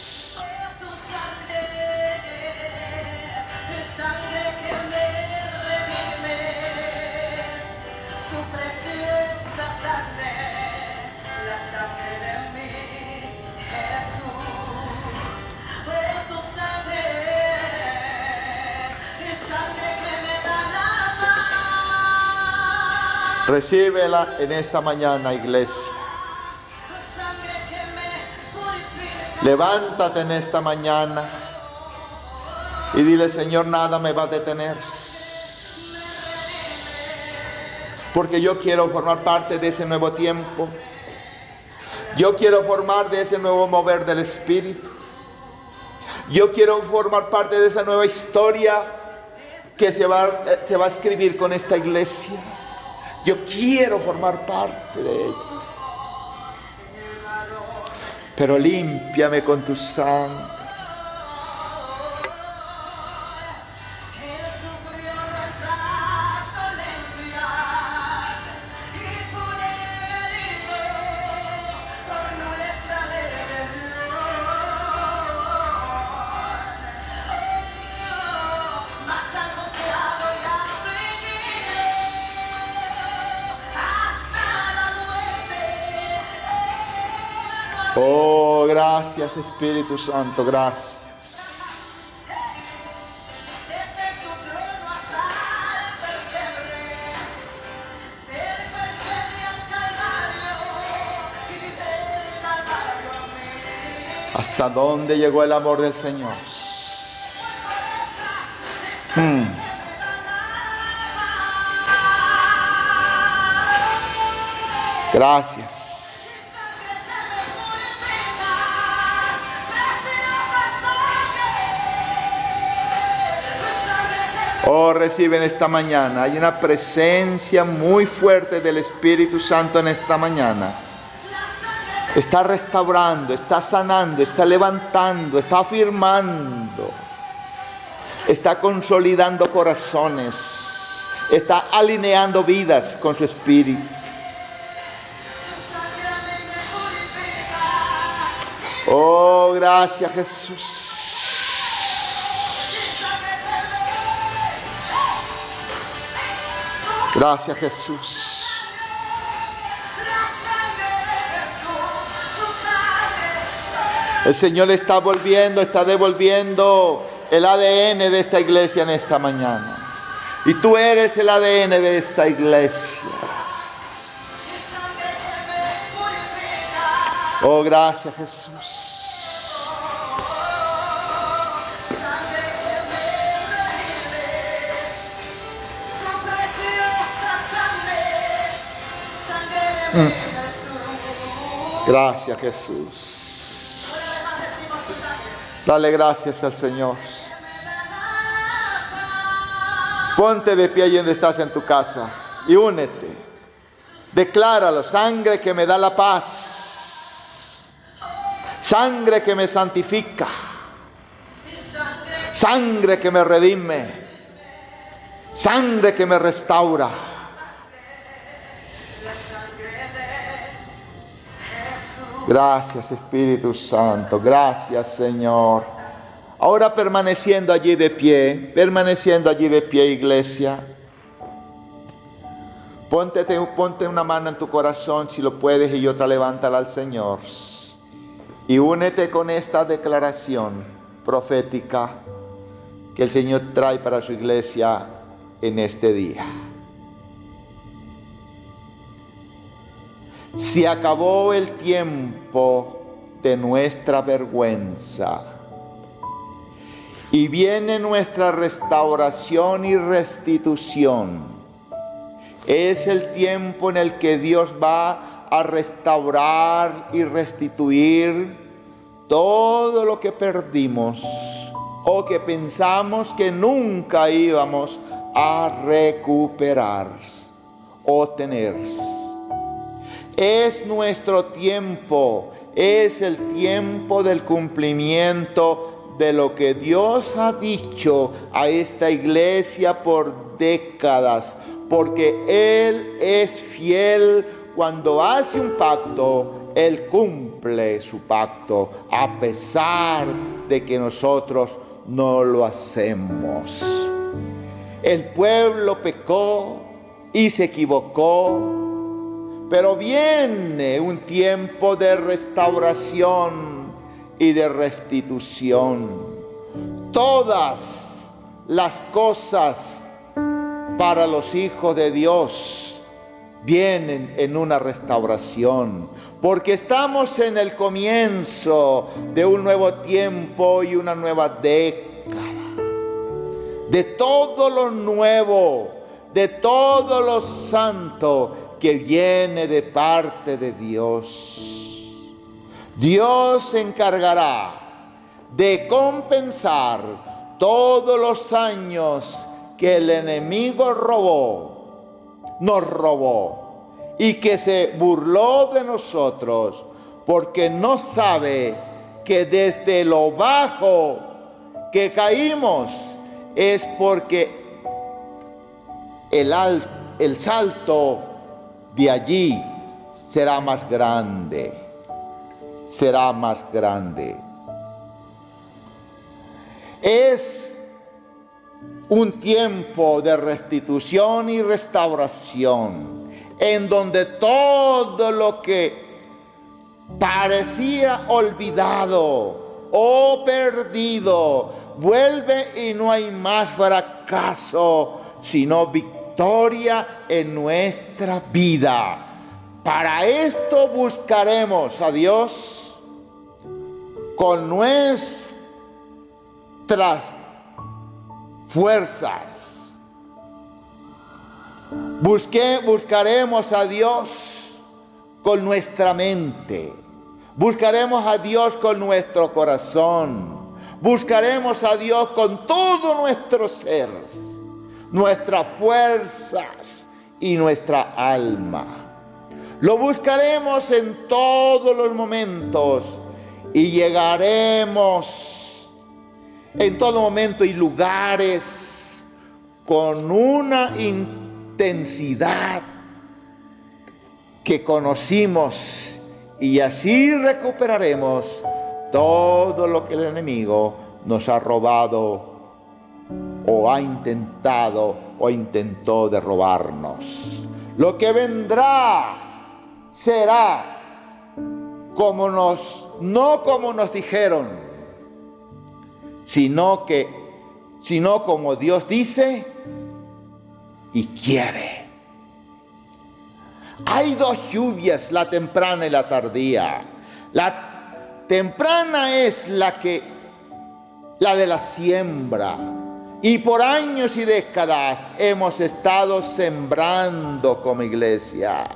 Recíbela en esta mañana, iglesia. Levántate en esta mañana y dile: Señor, nada me va a detener, porque yo quiero formar parte de ese nuevo tiempo. Yo quiero formar de ese nuevo mover del Espíritu. Yo quiero formar parte de esa nueva historia que se va a escribir con esta iglesia. Yo quiero formar parte de ella. Pero límpiame con tu sangre. Oh, gracias Espíritu Santo, gracias. ¿Hasta dónde llegó el amor del Señor? Gracias. Oh, reciben esta mañana. Hay una presencia muy fuerte del Espíritu Santo en esta mañana. Está restaurando, está sanando, está levantando, está afirmando, está consolidando corazones, está alineando vidas con su Espíritu. Oh, gracias Jesús. Gracias Jesús. El Señor está devolviendo el ADN de esta iglesia en esta mañana. Y tú eres el ADN de esta iglesia. Oh, gracias Jesús. Gracias Jesús. Dale gracias al Señor. Ponte de pie allí donde estás en tu casa y únete. Decláralo: sangre que me da la paz, sangre que me santifica, sangre que me redime, sangre que me restaura. Gracias Espíritu Santo, gracias Señor. Ahora permaneciendo allí de pie, iglesia. Ponte una mano en tu corazón si lo puedes y otra levántala al Señor. Y únete con esta declaración profética que el Señor trae para su iglesia en este día. Se acabó el tiempo de nuestra vergüenza y viene nuestra restauración y restitución. Es el tiempo en el que Dios va a restaurar y restituir todo lo que perdimos o que pensamos que nunca íbamos a recuperar o tener. Es nuestro tiempo, es el tiempo del cumplimiento de lo que Dios ha dicho a esta iglesia por décadas, porque Él es fiel. Cuando hace un pacto, Él cumple su pacto, a pesar de que nosotros no lo hacemos. El pueblo pecó y se equivocó, pero viene un tiempo de restauración y de restitución. Todas las cosas para los hijos de Dios vienen en una restauración, porque estamos en el comienzo de un nuevo tiempo y una nueva década. De todo lo nuevo, de todo lo santo que viene de parte de Dios. Dios se encargará de compensar todos los años que el enemigo nos robó, y que se burló de nosotros, porque no sabe que desde lo bajo que caímos es porque el salto de allí será más grande, será más grande. Es un tiempo de restitución y restauración, en donde todo lo que parecía olvidado o perdido vuelve, y no hay más fracaso, sino victoria en nuestra vida. Para esto buscaremos a Dios con nuestras fuerzas. Buscaremos a Dios con nuestra mente. Buscaremos a Dios con nuestro corazón. Buscaremos a Dios con todo nuestro ser, nuestras fuerzas y nuestra alma. Lo buscaremos en todos los momentos y llegaremos en todo momento y lugares con una intensidad que conocimos, y así recuperaremos todo lo que el enemigo nos ha robado o ha intentado o intentó de robarnos. Lo que vendrá será no como nos dijeron, sino como Dios dice y quiere. Hay dos lluvias, la temprana y la tardía. La temprana es la de la siembra, y por años y décadas hemos estado sembrando como iglesia.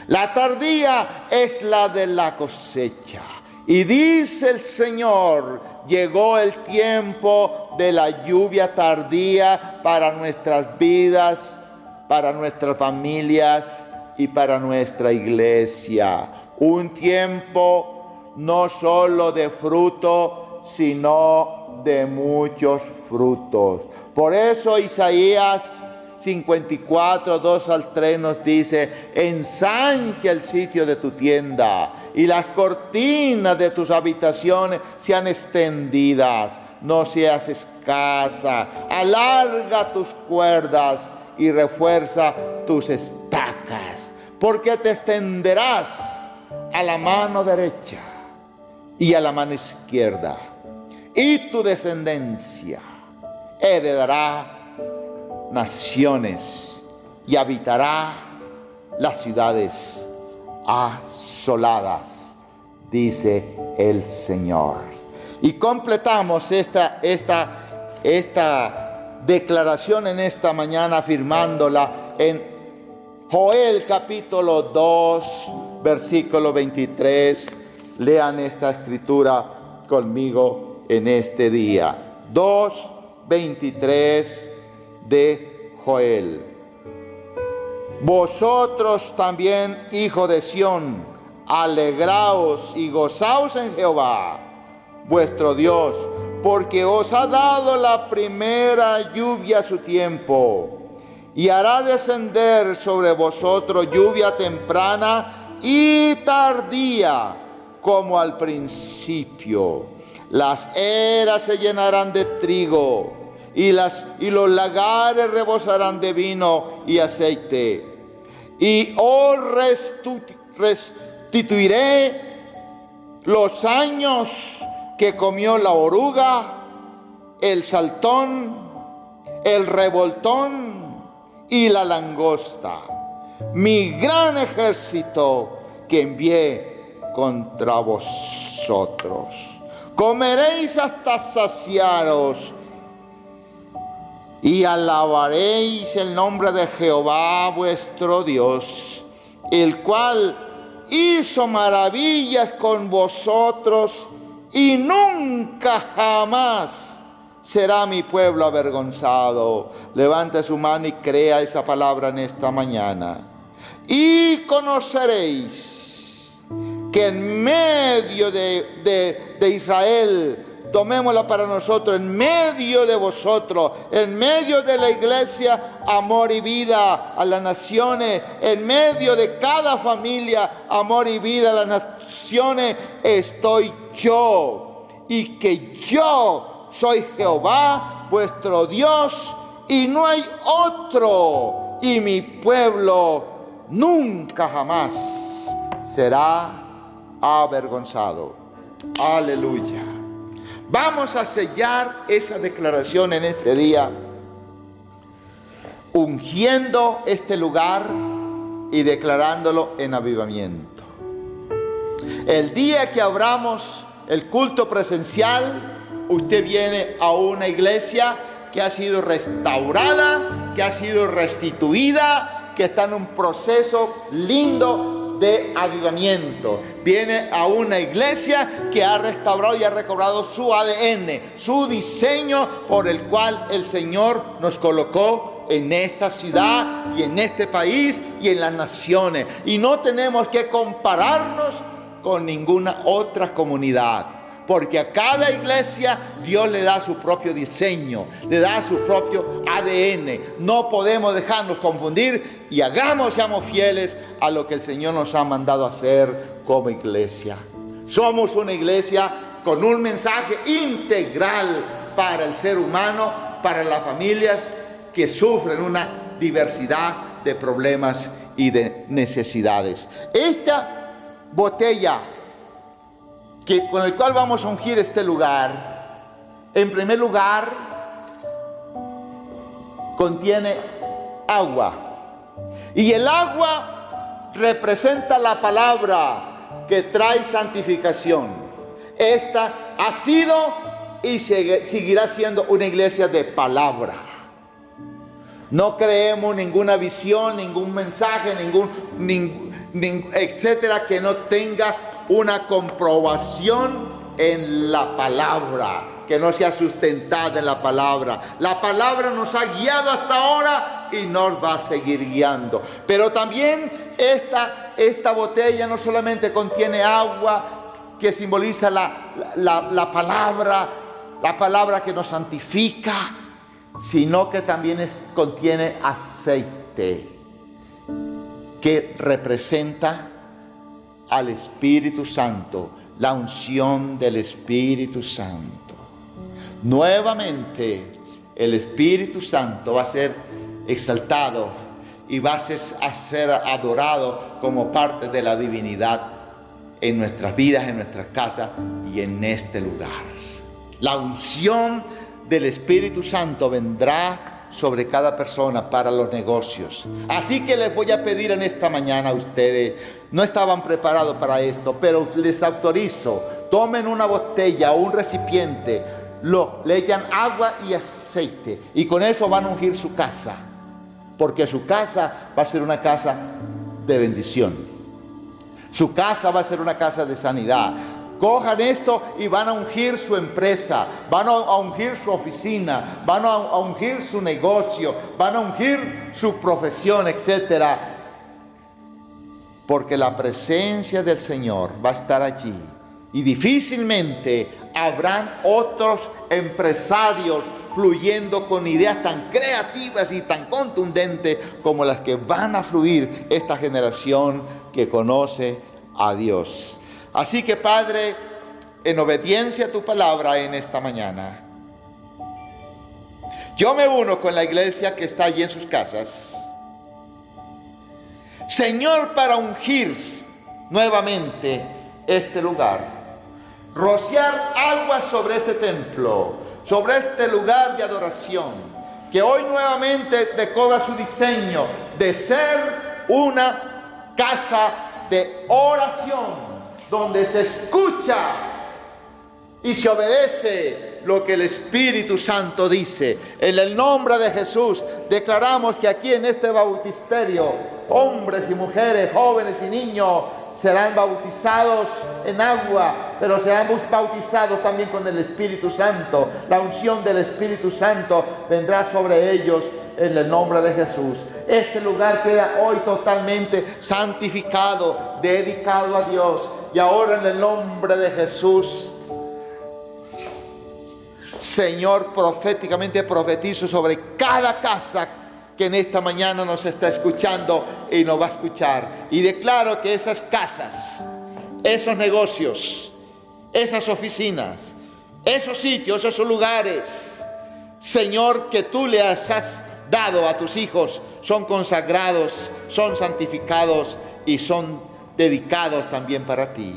La tardía es la de la cosecha, y dice el Señor: llegó el tiempo de la lluvia tardía para nuestras vidas, para nuestras familias y para nuestra iglesia. Un tiempo no solo de fruto, sino de muchos frutos. Por eso Isaías 54, 2 al 3 nos dice: ensancha el sitio de tu tienda y las cortinas de tus habitaciones sean extendidas, no seas escasa, alarga tus cuerdas y refuerza tus estacas, porque te extenderás a la mano derecha y a la mano izquierda, y tu descendencia heredará naciones y habitará las ciudades asoladas, dice el Señor. Y completamos esta declaración en esta mañana afirmándola en Joel capítulo 2, versículo 23. Lean esta escritura conmigo en este día. 2:23 de Joel. Vosotros también, hijos de Sión, alegraos y gozaos en Jehová, vuestro Dios, porque os ha dado la primera lluvia a su tiempo, y hará descender sobre vosotros lluvia temprana y tardía, como al principio. Las eras se llenarán de trigo, y los lagares rebosarán de vino y aceite. Y os restituiré los años que comió la oruga, el saltón, el revoltón y la langosta, mi gran ejército que envié contra vosotros. Comeréis hasta saciaros y alabaréis el nombre de Jehová vuestro Dios, el cual hizo maravillas con vosotros, y nunca jamás será mi pueblo avergonzado. Levante su mano y crea esa palabra en esta mañana. Y conoceréis que en medio de Israel, tomémosla para nosotros, en medio de vosotros, en medio de la iglesia Amor y Vida a las naciones, en medio de cada familia Amor y Vida a las naciones, estoy yo, y que yo soy Jehová vuestro Dios, y no hay otro, y mi pueblo nunca jamás será avergonzado. Aleluya. Vamos a sellar esa declaración en este día, ungiendo este lugar y declarándolo en avivamiento. El día que abramos el culto presencial, usted viene a una iglesia que ha sido restaurada, que ha sido restituida, que está en un proceso lindo de avivamiento. Viene a una iglesia que ha restaurado y ha recobrado su ADN, su diseño por el cual el Señor nos colocó en esta ciudad y en este país y en las naciones. Y no tenemos que compararnos con ninguna otra comunidad, porque a cada iglesia Dios le da su propio diseño, le da su propio ADN. No podemos dejarnos confundir y seamos fieles a lo que el Señor nos ha mandado hacer como iglesia. Somos una iglesia con un mensaje integral para el ser humano, para las familias que sufren una diversidad de problemas y de necesidades. Esta botella con el cual vamos a ungir este lugar, en primer lugar, contiene agua. Y el agua representa la palabra que trae santificación. Esta ha sido y seguirá siendo una iglesia de palabra. No creemos ninguna visión, ningún mensaje, etcétera, que no tenga una comprobación en la palabra, que no sea sustentada en la palabra. La palabra nos ha guiado hasta ahora y nos va a seguir guiando. Pero también esta botella no solamente contiene agua, que simboliza la palabra que nos santifica, sino que también contiene aceite, que representa al Espíritu Santo, la unción del Espíritu Santo. Nuevamente el Espíritu Santo va a ser exaltado y va a ser adorado como parte de la divinidad en nuestras vidas, en nuestras casas y en este lugar. La unción del Espíritu Santo vendrá sobre cada persona para los negocios. Así que les voy a pedir en esta mañana a ustedes, no estaban preparados para esto, pero les autorizo, tomen una botella o un recipiente, le echan agua y aceite, y con eso van a ungir su casa, porque su casa va a ser una casa de bendición. Su casa va a ser una casa de sanidad. Cojan esto y van a ungir su empresa, van a ungir su oficina, van a ungir su negocio, van a ungir su profesión, etcétera. Porque la presencia del Señor va a estar allí y difícilmente habrán otros empresarios fluyendo con ideas tan creativas y tan contundentes como las que van a fluir esta generación que conoce a Dios. Así que, Padre, en obediencia a tu palabra en esta mañana, yo me uno con la iglesia que está allí en sus casas, Señor, para ungir nuevamente este lugar, rociar agua sobre este templo, sobre este lugar de adoración, que hoy nuevamente recobra su diseño de ser una casa de oración, donde se escucha y se obedece lo que el Espíritu Santo dice. En el nombre de Jesús declaramos que aquí en este bautisterio, hombres y mujeres, jóvenes y niños, serán bautizados en agua, pero serán bautizados también con el Espíritu Santo. La unción del Espíritu Santo vendrá sobre ellos en el nombre de Jesús. Este lugar queda hoy totalmente santificado, dedicado a Dios. Y ahora en el nombre de Jesús, Señor, proféticamente profetizo sobre cada casa que en esta mañana nos está escuchando y nos va a escuchar. Y declaro que esas casas, esos negocios, esas oficinas, esos sitios, esos lugares, Señor, que tú le has dado a tus hijos, son consagrados, son santificados y son dedicados también para ti.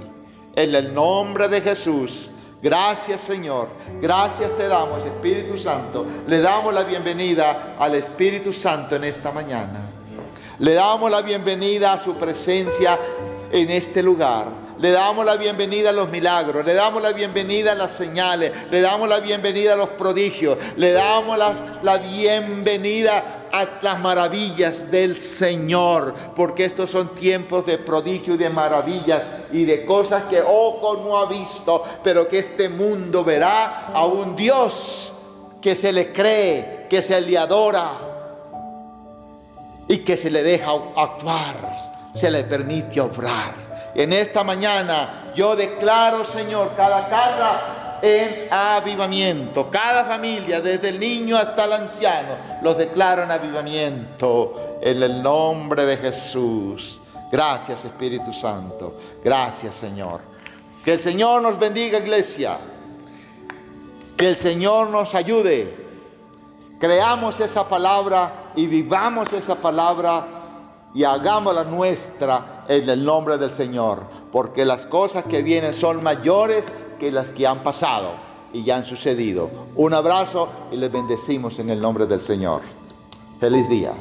En el nombre de Jesús. Gracias, Señor. Gracias te damos, Espíritu Santo. Le damos la bienvenida al Espíritu Santo en esta mañana. Le damos la bienvenida a su presencia en este lugar. Le damos la bienvenida a los milagros. Le damos la bienvenida a las señales. Le damos la bienvenida a los prodigios. Le damos la bienvenida a las maravillas del Señor, porque estos son tiempos de prodigio y de maravillas y de cosas que ojo no ha visto, pero que este mundo verá a un Dios que se le cree, que se le adora y que se le deja actuar, se le permite obrar. En esta mañana yo declaro, Señor, cada casa en avivamiento, cada familia, desde el niño hasta el anciano, los declaro en avivamiento en el nombre de Jesús. Gracias, Espíritu Santo. Gracias, Señor. Que el Señor nos bendiga, iglesia. Que el Señor nos ayude. Creamos esa palabra y vivamos esa palabra y hagámosla nuestra en el nombre del Señor, porque las cosas que vienen son mayores que las que han pasado y ya han sucedido. Un abrazo y les bendecimos en el nombre del Señor. Feliz día.